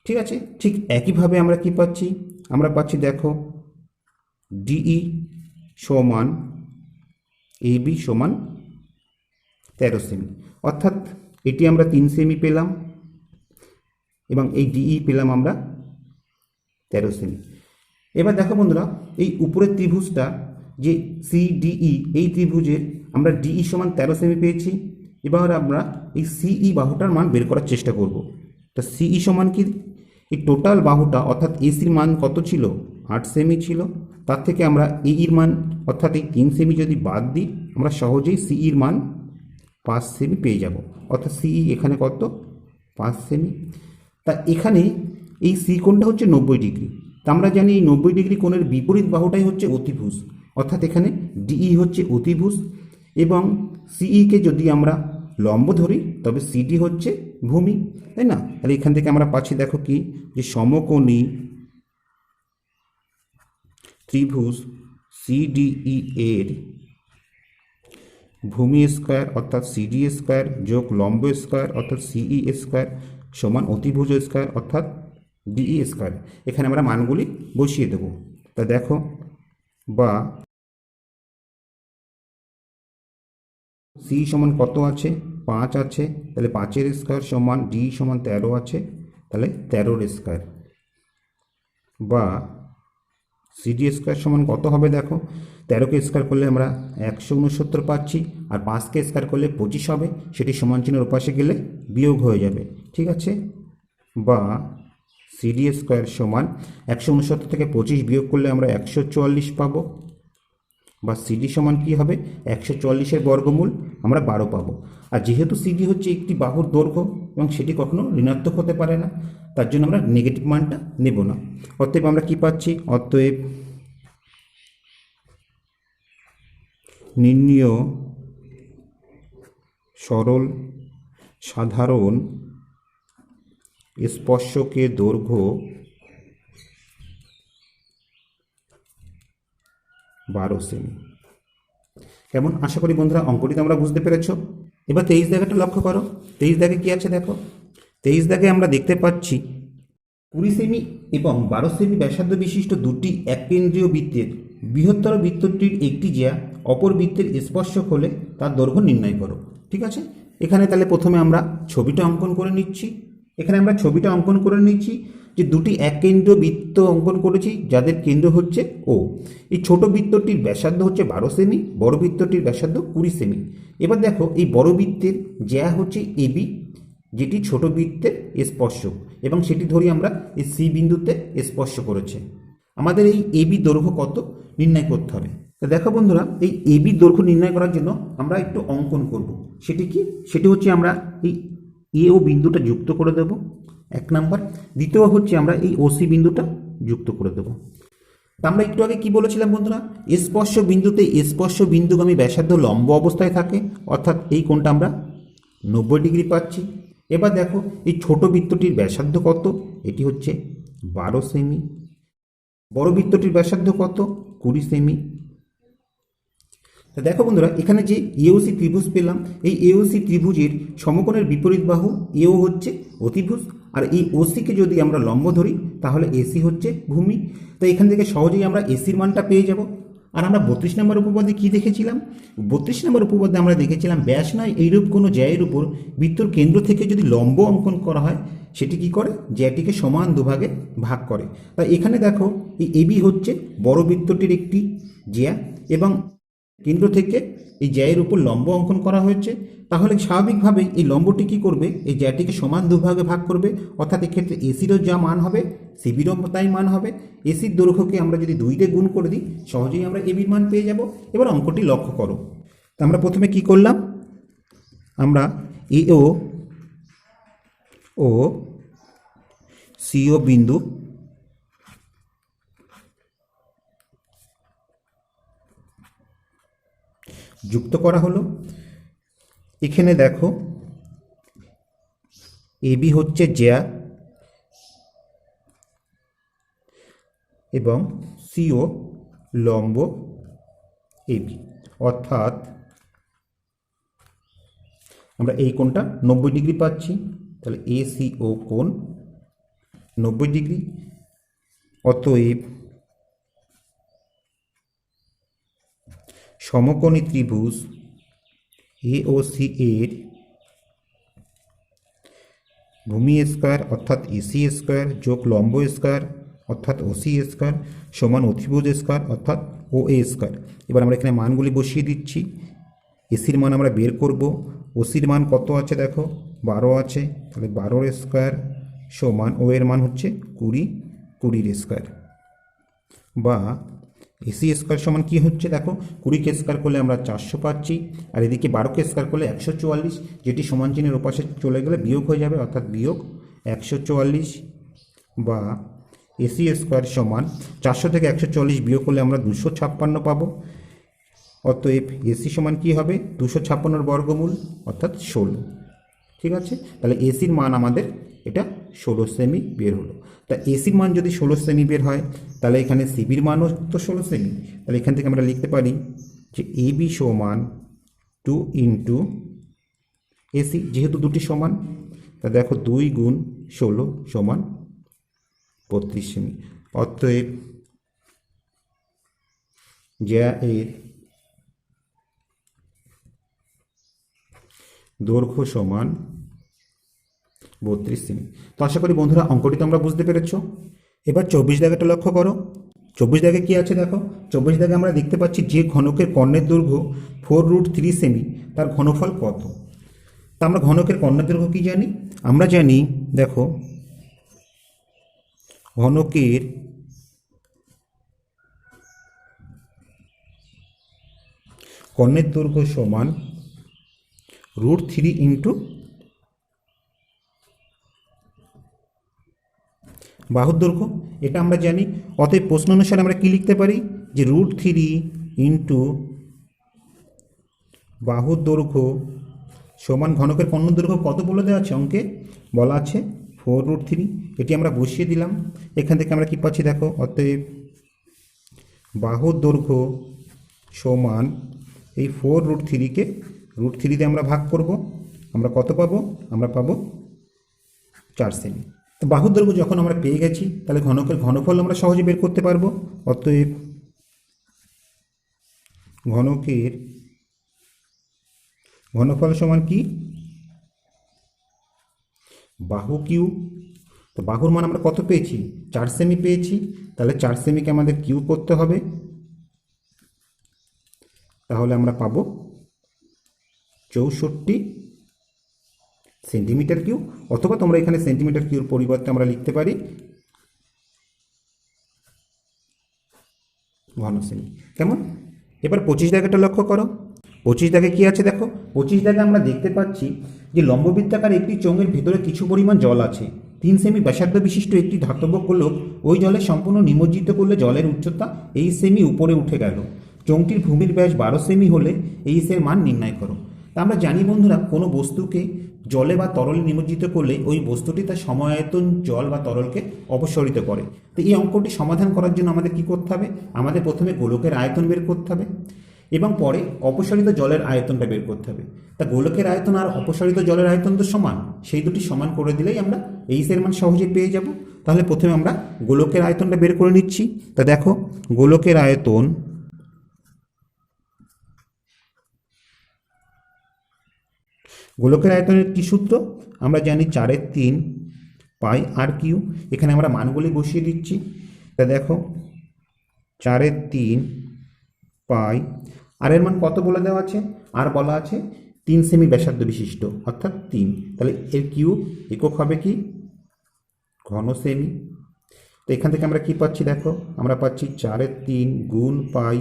ঠিক আছে, ঠিক একইভাবে আমরা কি পাচ্ছি? আমরা পাচ্ছি দেখো ডিই সমান এবি সমান 13 সেমি, অর্থাৎ এটি আমরা 3 সেমি পেলাম এবং এই ডিই পেলাম আমরা 13 সেমি। এবার দেখো বন্ধুরা, এই উপরের ত্রিভুজটা যে সিডিই, এই ত্রিভুজের আমরা ডিই সমান 13 সেমি পেয়েছি। এবার আমরা এই সিই বাহুটার মান বের করার চেষ্টা করব। তা সিই সমান কি? এই টোটাল বাহুটা অর্থাৎ এসির মান কত ছিল? 8 সেমি ছিল। তার থেকে আমরা এইর মান অর্থাৎ এই 3 সেমি যদি বাদ দিই, আমরা সহজেই সিইর মান 5 সেমি পেয়ে যাব, অর্থাৎ সিই এখানে কত? 5 সেমি। তা এখানে এই সি কোণটা হচ্ছে 90 ডিগ্রি। তা আমরা জানি এই 90 ডিগ্রি কোণের বিপরীত বাহুটাই হচ্ছে অতিভুজ, অর্থাৎ এখানে ডিই হচ্ছে অতিভুজ, এবং সিইকে যদি আমরা লম্ব ধরি তবে সিডি হচ্ছে ভূমি, তাই না? তাহলে এখান থেকে আমরা পাচ্ছি দেখো কি, যে সমকোণী ত্রিভুজ সিডিই এর ভূমি স্কোয়ার অর্থাৎ সিডি স্কোয়ার যোগ লম্ব স্কোয়ার অর্থাৎ সিই স্কোয়ার সমান অতিভুজ স্কোয়ার অর্থাৎ ডিই স্কোয়ার। এখানে আমরা মানগুলি বসিয়ে দেব। তা দেখো, বা সি সমান কত আছে? 5 আছে, তাহলে 5-এর স্কোয়ার সমান ডি সমান 13 আছে, তাহলে 13-এর স্কোয়ার, বা সিডি স্কোয়ার সমান কত হবে? দেখো 13কে স্কোয়ার করলে আমরা 169 পাচ্ছি, আর 5কে স্কোয়ার করলে 25 হবে, সেটি সমান চিহ্নের ওপাশে গেলে বিয়োগ হয়ে যাবে। ঠিক আছে, বা সিডি স্কোয়ার সমান 169 থেকে 25 বিয়োগ করলে আমরা 144 পাবো, বা সিডি সমান কি হবে? 144-এর বর্গমূল আমরা 12 পাবো। আর যেহেতু সিডি হচ্ছে একটি বাহুর দৈর্ঘ্য এবং সেটি কখনো ঋণাত্মক হতে পারে না, তার জন্য আমরা নেগেটিভ মানটা নেব না। অতএব আমরা কি পাচ্ছি? অতএব নির্ণীয় সরল সাধারণ স্পর্শকের দৈর্ঘ্য 12 সেমি। কেমন? আশা করি বন্ধুরা অঙ্কটি তোমরা বুঝতে পেরেছ। এবার 23 দাগেটা লক্ষ্য করো। 23 দাগে কি আছে দেখো। 23 দাগে আমরা দেখতে পাচ্ছি 20 সেমি এবং 12 সেমি ব্যাসার্ধ বিশিষ্ট দুটি এককেন্দ্রীয় বৃত্তের বৃহত্তর বৃত্তটির একটি জ্যা অপর বৃত্তের স্পর্শক হলে তার দৈর্ঘ্য নির্ণয় করো। ঠিক আছে, এখানে তাহলে প্রথমে আমরা ছবিটা অঙ্কন করে নিচ্ছি। যে দুটি এককেন্দ্রীয় বৃত্ত অঙ্কন করেছি যাদের কেন্দ্র হচ্ছে ও। এই ছোট বৃত্তটির ব্যাসার্ধ হচ্ছে 12 সেমি, বড় বৃত্তটির ব্যাসার্ধ 20 সেমি। এবার দেখো এই বড় বৃত্তের জ্যা হচ্ছে এবি, যেটি ছোট বৃত্তের স্পর্শক, এবং সেটি ধরি আমরা এই সি বিন্দুতে স্পর্শ করেছে। আমাদের এই এবি দৈর্ঘ্য কত নির্ণয় করতে হবে। তো দেখো বন্ধুরা, এই এবি দৈর্ঘ্য নির্ণয় করার জন্য আমরা একটু অঙ্কন করব। সেটি কি? সেটি হচ্ছে আমরা এই এ ও বিন্দুটা যুক্ত করে দেব, এক নাম্বার। দ্বিতীয় হচ্ছে আমরা এই ওসি বিন্দুটা যুক্ত করে দেব। তা আমরা একটু আগে কি বলেছিলাম বন্ধুরা, স্পর্শ বিন্দুতে স্পর্শ বিন্দুগামী ব্যাসার্ধ লম্ব অবস্থায় থাকে, অর্থাৎ এই কোণটা আমরা 90 ডিগ্রি পাচ্ছি। এবার দেখো এই ছোট বৃত্তটির ব্যাসার্ধ কত, এটি হচ্ছে 12 সেমি। বড় বৃত্তটির ব্যাসার্ধ কত, 20 সেমি। তা দেখো বন্ধুরা, এখানে যে এওসি ত্রিভুজ পেলাম, এই এওসি ত্রিভুজের সমকোণের বিপরীত বাহু এও হচ্ছে অতিভুজ, আর এই ওসিকে যদি আমরা লম্ব ধরি তাহলে এসি হচ্ছে ভূমি। তো এখান থেকে সহজেই আমরা এসির মানটা পেয়ে যাব। আর আমরা 32 নম্বর উপপাদ্যে কী দেখেছিলাম? 32 নম্বর উপপাদ্যে আমরা দেখেছিলাম ব্যাস নয় এইরূপ কোনো জ্যায়ের উপর বৃত্তর কেন্দ্র থেকে যদি লম্ব অঙ্কন করা হয়, সেটি কি করে? জ্যাটিকে সমান দুভাগে ভাগ করে। তাই এখানে দেখো এই এবি হচ্ছে বড় বৃত্তটির একটি জ্যা, এবং কেন্দ্র থেকে এই জ্যায়ের উপর লম্ব অঙ্কন করা হয়েছে। তাহলে স্বাভাবিকভাবেই এই লম্বটি কী করবে? এই জ্যাটিকে সমান দুভাগে ভাগ করবে, অর্থাৎ এক্ষেত্রে এসিরও যা মান হবে সিবিরও তাই মান হবে। এসির দৈর্ঘ্যকে আমরা যদি 2 দিয়ে গুণ করে দিই, সহজেই আমরা এবির মান পেয়ে যাব। এবার অঙ্কটি লক্ষ্য করো। তা আমরা প্রথমে কি করলাম? আমরা এও ও সিও বিন্দু যুক্ত করা হলো। এখানে দেখো এবি হচ্ছে জ্যা এবং সিও লম্ব এবি, অর্থাৎ আমরা এই কোণটা 90 ডিগ্রি পাচ্ছি। তাহলে এসিও কোণ 90 ডিগ্রি। অতএব সমকোণী ত্রিভুজ এওসি এর ভূমি স্কয়ার অর্থাৎ এসি স্কয়ার যোগ লম্ব স্কয়ার অর্থাৎ ওসি স্কয়ার সমান অতিভুজ স্কয়ার অর্থাৎ ও এ স্কয়ার। এবার আমরা এখানে মানগুলি বসিয়ে দিচ্ছি। এসির মান আমরা বের করব। ওসির মান কত আছে দেখো, 12 আছে। তাহলে 12 স্কয়ার সমান ও এর মান হচ্ছে 20, 20 স্কয়ার, বা এসি স্কয়ার সমান কি হচ্ছে দেখো, 20কে স্কয়ার করলে আমরা 400 পাচ্ছি, আর এদিকে 12কে স্কয়ার করলে 144, যেটি সমান চিহ্নের ওপাশে চলে গেলে বিয়োগ হয়ে যাবে, অর্থাৎ বিয়োগ 144, বা এসি স্কয়ার সমান 400 থেকে 144 বিয়োগ করলে আমরা 256 পাবো। অতএব এসি সমান কি হবে? 256 বর্গমূল অর্থাৎ 16। ঠিক আছে, তাহলে এসির মান আমাদের এটা 16 সেমি বের হলো। তা এসির মান যদি 16 সেমি বের হয়, তাহলে এখানে সিবির মানও তো 16 সেমি। তাহলে এখান থেকে আমরা লিখতে পারি যে এবি সমান 2 ইন্টু এসি, যেহেতু দুটি সমান। তা দেখো 2 গুণ 16 সমান 32 সেমি। অতএব জ্যা এর দৈর্ঘ্য সমান 32 সেমি। তো আশা করি বন্ধুরা অঙ্কটি তোমরা বুঝতে পেরেছ। এবার 24 দাগেটা লক্ষ্য করো। 24 দাগে কি আছে দেখো, 24 দাগে আমরা দেখতে পাচ্ছি যে ঘনকের কর্ণের দৈর্ঘ্য 4√3 সেমি, তার ঘনফল কত? তা আমরা ঘনকের কর্ণের দৈর্ঘ্য কি জানি? আমরা জানি দেখো, ঘনকের কর্ণের দৈর্ঘ্য সমান √3 ইন্টু বাহুর দৈর্ঘ্য, এটা আমরা জানি। অতএব প্রশ্ন অনুসারে আমরা কি লিখতে পারি যে √3 ইন্টু বাহুর দৈর্ঘ্য সমান ঘনকের কর্ণের দৈর্ঘ্য কত বলে দেওয়া আছে, অঙ্কে বলা আছে 4√3। এটি আমরা বসিয়ে দিলাম। এখান থেকে আমরা কি পাচ্ছি দেখো, অতএব বাহুর দৈর্ঘ্য সমান এই 4√3কে √3 দিয়ে আমরা ভাগ করব, আমরা কত পাবো? আমরা পাবো 4 সেমি। তো বাহুর দৈর্ঘ্য যখন আমরা পেয়ে গেছি, তাহলে ঘনকের ঘনফল আমরা সহজে বের করতে পারবো। অতএব ঘনকের ঘনফল সমান কি? বাহু কিউ। তো বাহুর মান আমরা কত পেয়েছি? 4 সেমি পেয়েছি। তাহলে 4 সেমিকে আমাদের কিউ করতে হবে, তাহলে আমরা পাবো 64 সেন্টিমিটার কিউ। অথবা তোমরা এখানে সেন্টিমিটার কিউর পরিবর্তে আমরা লিখতে পারি ঘন সেমি। কেমন? এবার 25 দাগেটা লক্ষ্য করো। 25 দাগে কি আছে দেখো। 25 দাগে আমরা দেখতে পাচ্ছি যে লম্ববৃত্তাকার একটি চোঙের ভেতরে কিছু পরিমাণ জল আছে। 3 সেমি ব্যাসার্ধ বিশিষ্ট একটি ধাতব গোলক ওই জলে সম্পূর্ণ নিমজ্জিত করলে জলের উচ্চতা এই সেমি উপরে উঠে গেল। চোঙটির ভূমির ব্যাস 12 সেমি হলে এইচ এর মান নির্ণয় করো। তা আমরা জানি বন্ধুরা, কোনো বস্তুকে জলে বা তরলে নিমজ্জিত করলে ওই বস্তুটি তার সময়ায়তন জল বা তরলকে অপসারিত করে। তো এই অঙ্কটি সমাধান করার জন্য আমাদের কি করতে হবে? আমাদের প্রথমে গোলকের আয়তন বের করতে হবে এবং পরে অপসারিত জলের আয়তনটা বের করতে হবে। তা গোলকের আয়তন আর অপসারিত জলের আয়তন তো সমান, সেই দুটি সমান করে দিলেই আমরা এইচ এর মান সহজে পেয়ে যাব। তাহলে প্রথমে আমরা গোলকের আয়তনটা বের করে নিচ্ছি। তা দেখো, গোলকের আয়তন গোলকের আয়তনের কি সূত্র? আমরা জানি 4/3 পাই আর কিউ। এখানে আমরা মানগুলি বসিয়ে দিচ্ছি। তা দেখো, 4/3 পাই, আর এর মান কত বলে দেওয়া আছে? আর বলা আছে 3 সেমি ব্যাসার্ধ বিশিষ্ট, অর্থাৎ 3। তাহলে এর কিউব একক হবে কি? ঘন সেমি। তো এখান থেকে আমরা কি পাচ্ছি দেখো, আমরা পাচ্ছি 4/3 গুণ পাই,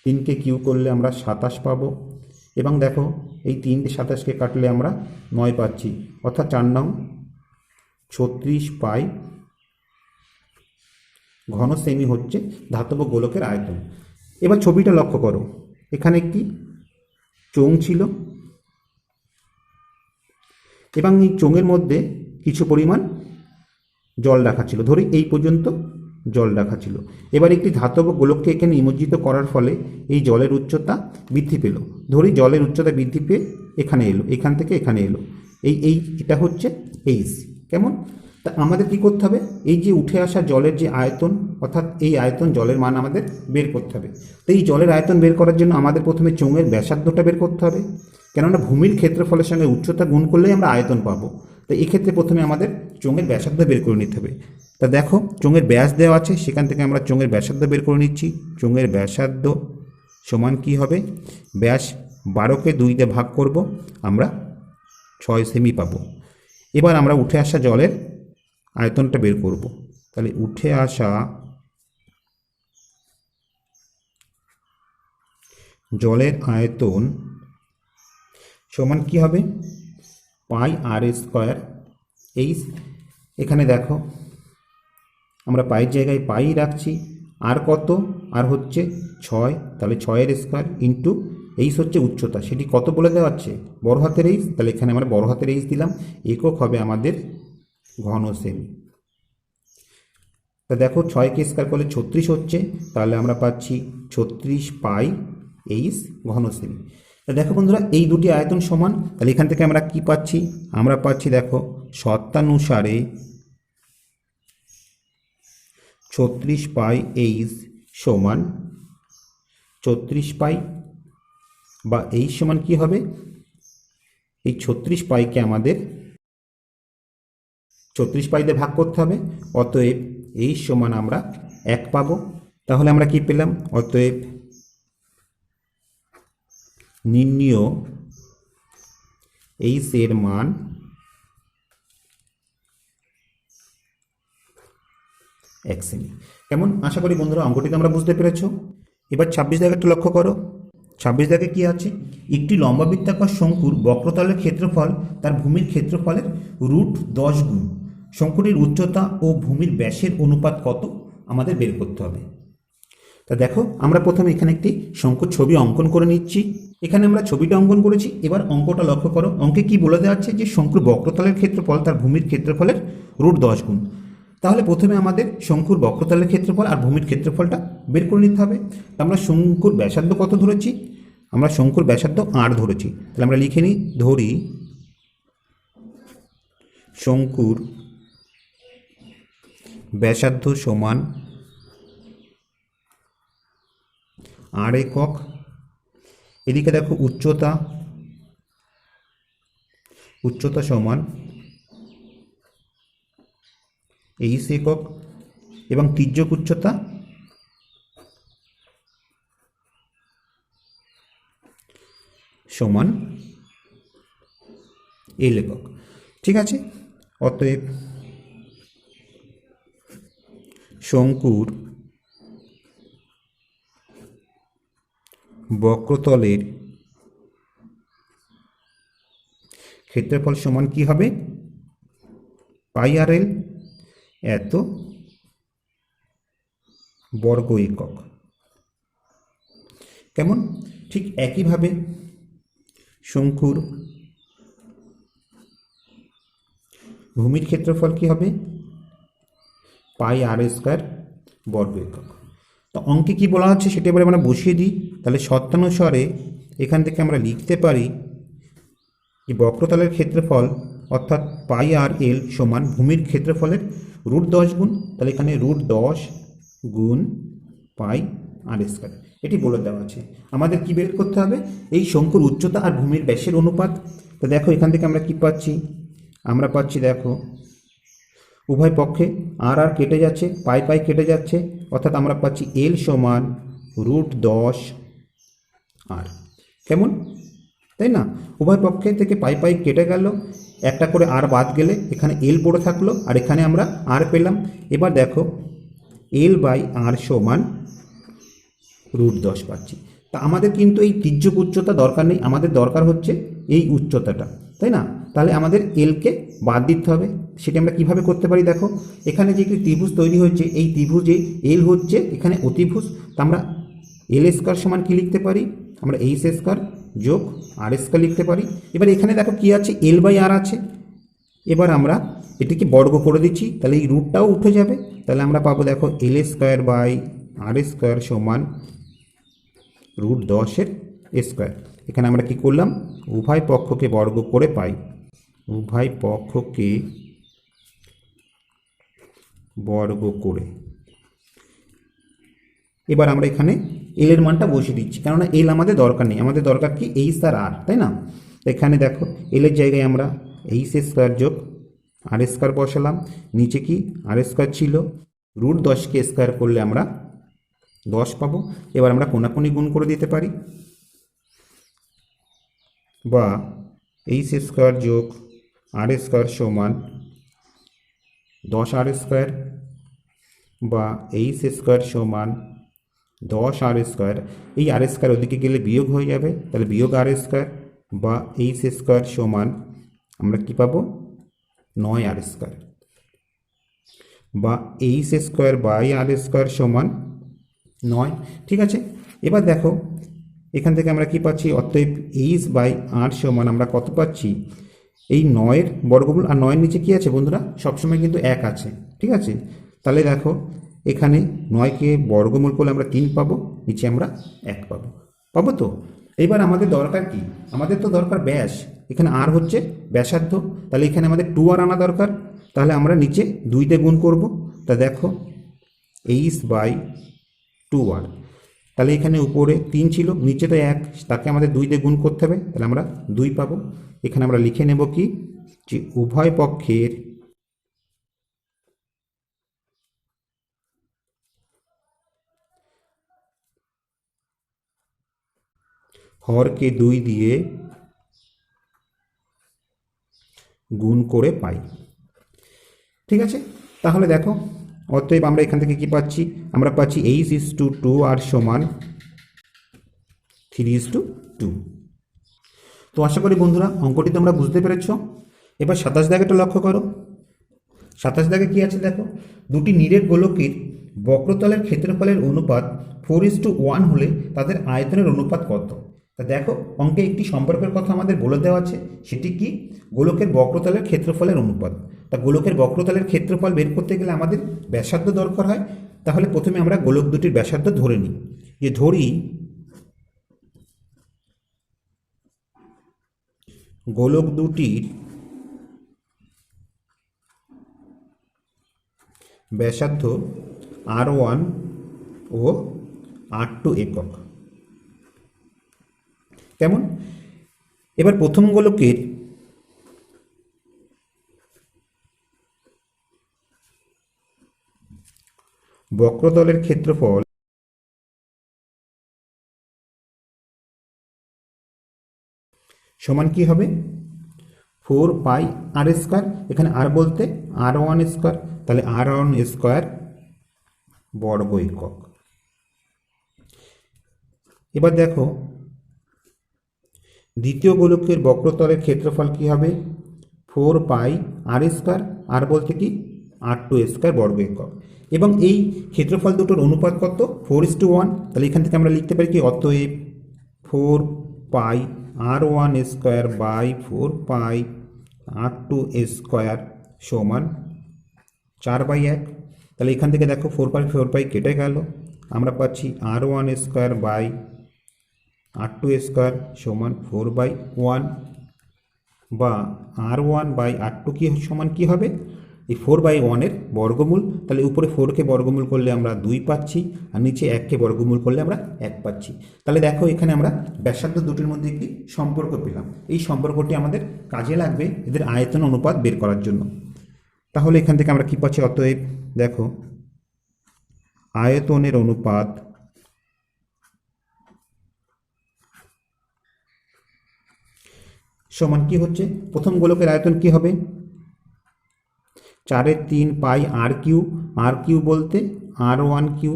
3কে কিউ করলে আমরা 27 পাবো। এবং দেখো, এই 3 দিয়ে 27কে কাটলে আমরা 9 পাচ্ছি, অর্থাৎ 4 নং 36 পাই ঘন সেমি হচ্ছে ধাতব গোলকের আয়তন। এবার ছবিটা লক্ষ্য করো। এখানে একটি চোঙ ছিল এবং এই চোঙের মধ্যে কিছু পরিমাণ জল রাখা ছিল, ধরি এই পর্যন্ত জল রাখা ছিল। এবার একটি ধাতব গোলককে এখানে নিমজ্জিত করার ফলে এই জলের উচ্চতা বৃদ্ধি পেল। ধরি জলের উচ্চতা বৃদ্ধি পেয়ে এখানে এলো, এখান থেকে এখানে এলো, এটা হচ্ছে এইচ। কেমন? তা আমাদের কি করতে হবে? এই যে উঠে আসা জলের যে আয়তন, অর্থাৎ এই আয়তন জলের মান আমাদের বের করতে হবে। তো এই জলের আয়তন বের করার জন্য আমাদের প্রথমে চোঙের ব্যাসার্ধটা বের করতে হবে, কেননা ভূমির ক্ষেত্রফলের সঙ্গে উচ্চতা গুণ করলেই আমরা আয়তন পাবো। তো এক্ষেত্রে প্রথমে আমাদের চোঙের ব্যাসার্ধ বের করে নিতে হবে। তা দেখো, চোঙের ব্যাস দেওয়া আছে, সেখান থেকে আমরা চোঙের ব্যাসার্ধ বের করে নিচ্ছি। চোঙের ব্যাসার্ধ সমান কি হবে? ব্যাস 12কে 2 দিয়ে ভাগ করব, আমরা 6 সেমি পাবো। এবার আমরা উঠে আসা জলের আয়তনটা বের করব। তাহলে উঠে আসা জলের আয়তন সমান কি হবে? পাই আর স্কোয়ার এইচ। এখানে দেখো, আমরা পাইয়ের জায়গায় পাই রাখছি। আর কত? আর হচ্ছে 6, তাহলে 6 স্কোয়ার ইন্টু এইচ হচ্ছে উচ্চতা, সেটি কত বলে দেওয়া আছে? বড় হাতের এইচ। তাহলে এখানে আমরা বড় হাতের এইচ দিলাম, একক হবে আমাদের ঘন সেমি। তা দেখো, 6কে স্কোয়ার করলে 36 হচ্ছে, তাহলে আমরা পাচ্ছি 36 পাই এইচ ঘন সেমি। তা দেখো বন্ধুরা, এই দুটি আয়তন সমান। তাহলে এখান থেকে আমরা কি পাচ্ছি? আমরা পাচ্ছি দেখো, শর্তানুসারে 36 পাই এইচ সমান 34 পাই, বা এইচ সমান কি হবে? এই 36 পাইকে আমাদের 34 পাই দিয়ে ভাগ করতে হবে, অতএব এইচ সমান আমরা 1 পাবো। তাহলে আমরা কি পেলাম? অতএব নির্ণীয় এইচ এর মান 1 সেমি। কেমন? আশা করি বন্ধুরা অঙ্কটিতে আমরা বুঝতে পেরেছো। এবার 26 দাগেরটা লক্ষ্য করো। 26 দাগে কি আছে? একটি লম্বাবৃত্তাকার শঙ্কুর বক্রতলের ক্ষেত্রফল তার ভূমির ক্ষেত্রফলের √10 গুণ। শঙ্কুটির উচ্চতা ও ভূমির ব্যাসের অনুপাত কত আমাদের বের করতে হবে। তা দেখো, আমরা প্রথমে এখানে একটি শঙ্কুর ছবি অঙ্কন করে নিচ্ছি। এখানে আমরা ছবিটা অঙ্কন করেছি। এবার অঙ্কটা লক্ষ্য করো। অঙ্কে কি বলে দেওয়া আছে? যে শঙ্কুর বক্রতলের ক্ষেত্রফল তার ভূমির ক্ষেত্রফলের √10 গুণ। তাহলে প্রথমে আমাদের শঙ্কুর বক্রতলের ক্ষেত্রফল আর ভূমির ক্ষেত্রফলটা বের করে নিতে হবে। আমরা শঙ্কুর ব্যাসার্ধ কত ধরেছি? আমরা শঙ্কুর ব্যাসার্ধ আর ধরেছি। তাহলে আমরা লিখে নিই, ধরি শঙ্কুর ব্যাসার্ধ সমান আর একক। এদিকে দেখো, উচ্চতা সমান এইচ একক, এবং তির্যক উচ্চতা সমান এল একক। ঠিক আছে? অতএব শঙ্কুর বক্রতলের ক্ষেত্রফল সমান কি হবে, পাই আর এল এত বর্গ একক। কেমন? ঠিক একইভাবে শঙ্কুর ভূমির ক্ষেত্রফল কি হবে, পাই আর স্কয়ার বর্গ একক। তো অঙ্কে কি বলা হচ্ছে সেটা এবারে আমরা বসিয়ে দিই। তাহলে শর্তানুসারে এখান থেকে আমরা লিখতে পারি যে বক্রতলের ক্ষেত্রফল অর্থাৎ পাই আর এল সমান ভূমির ক্ষেত্রফলের √10 গুণ, তাহলে এখানে √10 গুণ পাই আর স্কয়ার, এটি বলে দেওয়া আছে। আমাদের কি বের করতে হবে, এই শঙ্কুর উচ্চতা আর ভূমির ব্যাসের অনুপাত। তো দেখো এখান থেকে আমরা কি পাচ্ছি, আমরা পাচ্ছি দেখো উভয় পক্ষে আর আর কেটে যাচ্ছে, পাই পাই কেটে যাচ্ছে, অর্থাৎ আমরা পাচ্ছি এল সমান √10 আর। কেমন, তাই না? উভয় পক্ষে থেকে পাই পাই কেটে গেল, একটা করে আর বাদ গেলে এখানে এল পড়ে থাকলো, আর এখানে আমরা আর পেলাম। এবার দেখো এল বাই আর সমান √10 পাচ্ছি। তা আমাদের কিন্তু এই তির্যক উচ্চতা দরকার নেই, আমাদের দরকার হচ্ছে এই উচ্চতাটা, তাই না? তাহলে আমাদের এলকে বাদ দিতে হবে। সেটা আমরা কিভাবে করতে পারি, দেখো এখানে যে একটি ত্রিভুজ তৈরি হয়েছে, এই ত্রিভুজে এল হচ্ছে এখানে অতিভুজ। তা আমরা এল স্কয়ার সমান কি লিখতে পারি, আমরা এইচ স্কয়ার যোগ আর স্কয়ার লিখতে পারি। এবার এখানে দেখো কি আছে, এল বাই আর আছে। এবার আমরা এটিকে বর্গ করে দিচ্ছি, তাহলে এই রুটটাও উঠে যাবে। তাহলে আমরা পাবো দেখো এল স্কয়ার বাই আর স্কয়ার সমান √10 স্কয়ার। এখানে আমরা কি করলাম, উভয় পক্ষকে বর্গ করে পাই, উভয় পক্ষকে বর্গ করে। এবার আমরা এখানে এল এর মানটা বসিয়ে দিচ্ছি, কেননা এল আমাদের দরকার নেই, আমাদের দরকার কি এইচ আর আর, তাই না? এখানে দেখো এল এর জায়গায় আমরা এইচ স্কয়ার যোগ আর স্কয়ার বসালাম, নিচে কি আর স্কয়ার ছিল, √10কে স্কয়ার করলে আমরা 10 পাবো। এবার আমরা কোনাকুনি গুণ করে দিতে পারি, বা এইচ স্কয়ার যোগ আর স্কয়ার সমান 10 আর স্কয়ার, বা এইচ স্কয়ার সমান 10 আর স্কয়ার। এই আর স্কয়ার ওদিকে গেলে বিয়োগ হয়ে যাবে, তাহলে বিয়োগ আর স্কয়ার, বা এইচ স্কয়ার সমান আমরা কি পাবো, 9 আর স্কয়ার, বা H square by R square সমান 9। ঠিক আছে, এবার দেখো এখান থেকে আমরা কি পাচ্ছি, অতএব এইচ বাই আর সমান আমরা কত পাচ্ছি, এই 9-এর বর্গমূল, আর 9-এর নিচে কি আছে বন্ধুরা, সবসময় কিন্তু 1 আছে। ঠিক আছে, তাহলে দেখো এখানে 9কে বর্গমূল করলে আমরা 3 পাবো, নিচে আমরা 1 পাবো। পাবো তো? এবার আমাদের দরকার কি, আমাদের তো দরকার ব্যাস, এখানে আর হচ্ছে ব্যাসার্ধ, তাহলে এখানে আমাদের 2 আর আনা দরকার। তাহলে আমরা নিচে 2 গুণ করব, তা দেখো এইচ বাই 2 আর, তাহলে এখানে উপরে 3 ছিল, নিচে তো 1, তাকে আমাদের 2 গুণ করতে হবে, তাহলে আমরা 2 পাবো। এখানে আমরা লিখে নেব কি, যে উভয় পক্ষের হরকে 2 দিয়ে গুণ করে পাই। ঠিক আছে, তাহলে দেখো অতএব আমরা এখান থেকে কি পাচ্ছি, আমরা পাচ্ছি H/2 আর সমান 3/2। তো আশা করি বন্ধুরা অঙ্কটি তোমরা বুঝতে পেরেছ। এবার 27 দাগেটা লক্ষ্য করো। 27 দাগে কি আছে দেখো, দুটি নিরেট গোলকের বক্রতলের ক্ষেত্রফলের অনুপাত 4:1 হলে তাদের আয়তনের অনুপাত কত? তা দেখো অঙ্কে একটি সম্পর্কের কথা আমাদের বলে দেওয়া আছে, সেটি কি, গোলকের বক্রতলের ক্ষেত্রফলের অনুপাত। তা গোলকের বক্রতলের ক্ষেত্রফল বের করতে গেলে আমাদের ব্যাসার্ধ দরকার হয়। তাহলে প্রথমে আমরা গোলক দুটির ব্যাসার্ধ ধরে নিই, যে ধরি গোলক দুটির ব্যাসার্ধ R1 ও R2 একক। কেমন? এবার প্রথম গোলকের বক্রতলের ক্ষেত্রফল সমান কি হবে, 4 পাই আর স্কয়ার, এখানে আর বলতে R1 স্কয়ার, তাহলে R1 স্কয়ার বর্গ একক। এবার দেখো দ্বিতীয় গোলকের বক্রতলের ক্ষেত্রফল কি হবে, 4πr², আর বলতে কি r2² বর্গ একক। এবং এই ক্ষেত্রফল দুটোর অনুপাত কত, 4:1। তাহলে এখান থেকে আমরা লিখতে পারি কি, অতএব 4πr1² বাই 4πr2² সমান 4/1। তাহলে এখান থেকে দেখো 4π কেটে গেল, আমরা পাচ্ছি r1² বাই r2² সমান 4/1, বা r1/r2 কি সমান কি হবে, এই 4/1-এর বর্গমূল। তাহলে উপরে 4কে বর্গমূল করলে আমরা 2 পাচ্ছি, আর নিচে 1কে বর্গমূল করলে আমরা 1 পাচ্ছি। তাহলে দেখো এখানে আমরা ব্যাসার্ধ দুটির মধ্যে একটি সম্পর্ক পেলাম। এই সম্পর্কটি আমাদের কাজে লাগবে এদের আয়তন অনুপাত বের করার জন্য। তাহলে এখান থেকে আমরা কি পাচ্ছি, অতএব দেখো আয়তনের অনুপাত সমান কি হচ্ছে, প্রথম গোলকের আয়তন কি হবে, 4/3πr3, r3 বলতে r1³,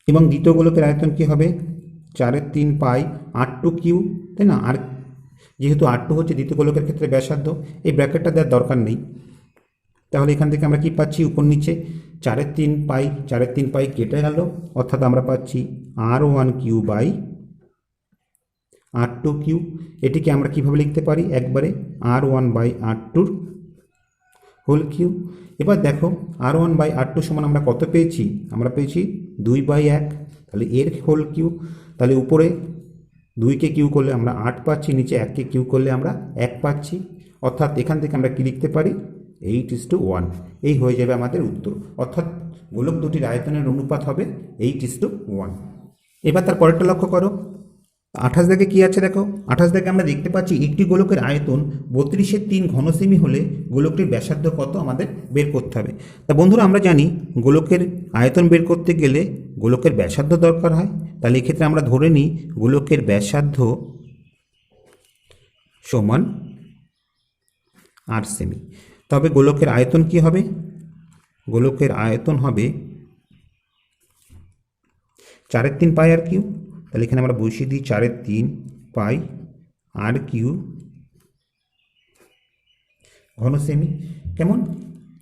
এবং দ্বিতীয় গোলকের আয়তন কি হবে 4/3πr2³, তাই না। আর যেহেতু r2 হচ্ছে দ্বিতীয় গোলকের ক্ষেত্রে ব্যাসার্ধ, এই ব্র্যাকেটটা দেওয়ার দরকার নেই। তাহলে এখান থেকে আমরা কি পাচ্ছি, উপর নিচে 4/3π কেটে গেল, অর্থাৎ আমরা পাচ্ছি r1³ এটিকে আমরা কিভাবে লিখতে পারি, একবারে r1/r2 এবার দেখো r1/r2 সমান আমরা কত পেয়েছি, আমরা পেয়েছি 2/1। তাহলে এর হোল কিউ, তাহলে উপরে 2কে কিউ করলে আমরা 8 পাচ্ছি, নিচে 1কে কিউ করলে আমরা 1 পাচ্ছি। অর্থাৎ এখান থেকে আমরা কি লিখতে পারি, 8:1। এই হয়ে যাবে আমাদের উত্তর। অর্থাৎ গোলক দুটির আয়তনের অনুপাত হবে 8:1। এবার তার পরেরটা লক্ষ্য করো, 28 দাগে কি আছে দেখো, 28 দাগে আমরা দেখতে পাচ্ছি একটি গোলকের আয়তন 32/3 ঘনসেমি হলে গোলকটির ব্যাসার্ধ কত আমাদের বের করতে হবে। তা বন্ধুরা আমরা জানি গোলকের আয়তন বের করতে গেলে গোলকের ব্যাসার্ধ দরকার হয়। তাহলে এক্ষেত্রে আমরা ধরে নিই গোলকের ব্যাসার্ধ সমান 8 সেমি। তবে গোলকের আয়তন কি হবে, গোলকের আয়তন হবে 4/3πr3। তাহলে এখানে আমরা বসিয়ে দিই 4/3πr3 ঘনসেমি। কেমন,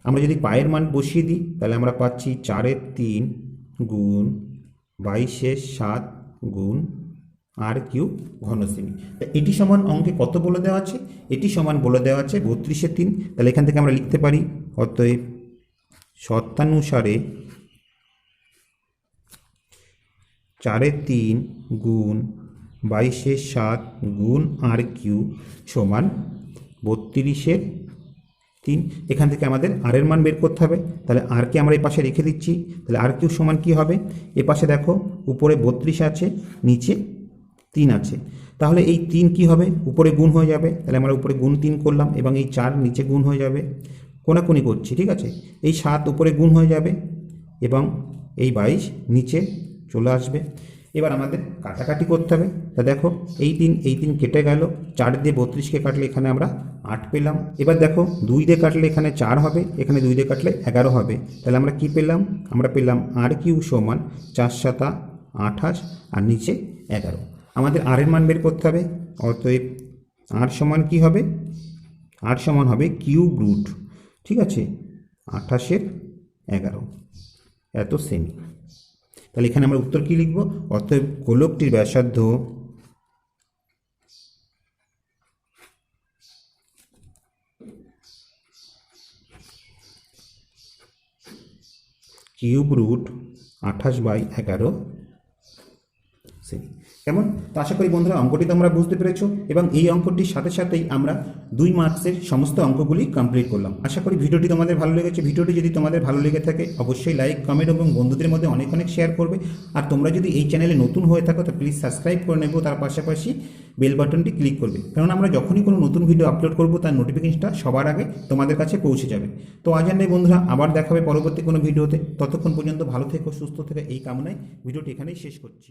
আমরা যদি পায়ের মান বসিয়ে দিই তাহলে আমরা পাচ্ছি 4/3 গুণ 22/7 গুণ r³ ঘনসেমি। তা এটি সমান অঙ্কে কত বলে দেওয়া আছে, এটি সমান বলে দেওয়া আছে 32/3। তাহলে এখান থেকে আমরা লিখতে পারি, অতএব শর্তানুসারে 4/3 গুণ 22/7 গুণ r³ সমান 32/3। এখান থেকে আমাদের r এর মান বের করতে হবে। তাহলে rকে আমরা এই পাশে রেখে দিচ্ছি। তাহলে r³ সমান কি হবে, এ পাশে দেখো উপরে 32 আছে, নিচে 3 আছে। তাহলে এই 3 কি হবে, উপরে গুণ হয়ে যাবে। তাহলে আমরা উপরে গুণ 3 করলাম, এবং এই 4 নিচে গুণ হয়ে যাবে, কোনাকুনি করছি, ঠিক আছে। এই 7 উপরে গুণ হয়ে যাবে, এবং এই 22 নিচে চলে আসবে। এবার আমাদের কাটাকাটি করতে হবে। তা দেখো এই 3 কেটে গেল, 4 দিয়ে 32কে কাটলে এখানে আমরা 8 পেলাম। এবার দেখো 2 দিয়ে কাটলে এখানে 4 হবে, এখানে 2 দিয়ে কাটলে 11 হবে। তাহলে আমরা কি পেলাম, আমরা পেলাম r³ সমান 4×7 28, আর নিচে 11। আমাদের r এর মান বের করতে হবে। অতএব r সমান কি হবে, r সমান হবে কিউব রুট, ঠিক আছে, 28/11 এত সেমি। তাহলে এখানে আমরা উত্তর কি লিখব, অতএব গোলকটির ব্যাসার্ধ কিউব রুট 28/11 সেমি। কেমন, তো আশা করি বন্ধুরা অঙ্কটি তোমরা বুঝতে পেরেছো, এবং এই অঙ্কটির সাথে সাথেই আমরা 2 মার্কসের সমস্ত অঙ্কগুলি কমপ্লিট করলাম। আশা করি ভিডিওটি তোমাদের ভালো লেগেছে। ভিডিওটি যদি তোমাদের ভালো লেগে থাকে অবশ্যই লাইক, কমেন্ট এবং বন্ধুদের মধ্যে অনেক শেয়ার করবে। আর তোমরা যদি এই চ্যানেলে নতুন হয়ে থাকো তো প্লিজ সাবস্ক্রাইব করে নেবো, তার পাশাপাশি বেল বাটনটি ক্লিক করবে, কারণ আমরা যখনই কোনো নতুন ভিডিও আপলোড করবো তার নোটিফিকেশনটা সবার আগে তোমাদের কাছে পৌঁছে যাবে। তো আজ আর নেই বন্ধুরা, আবার দেখাবে পরবর্তী কোনো ভিডিওতে। ততক্ষণ পর্যন্ত ভালো থেকো, সুস্থ থেকো, এই কামনায় ভিডিওটি এখানেই শেষ করছি।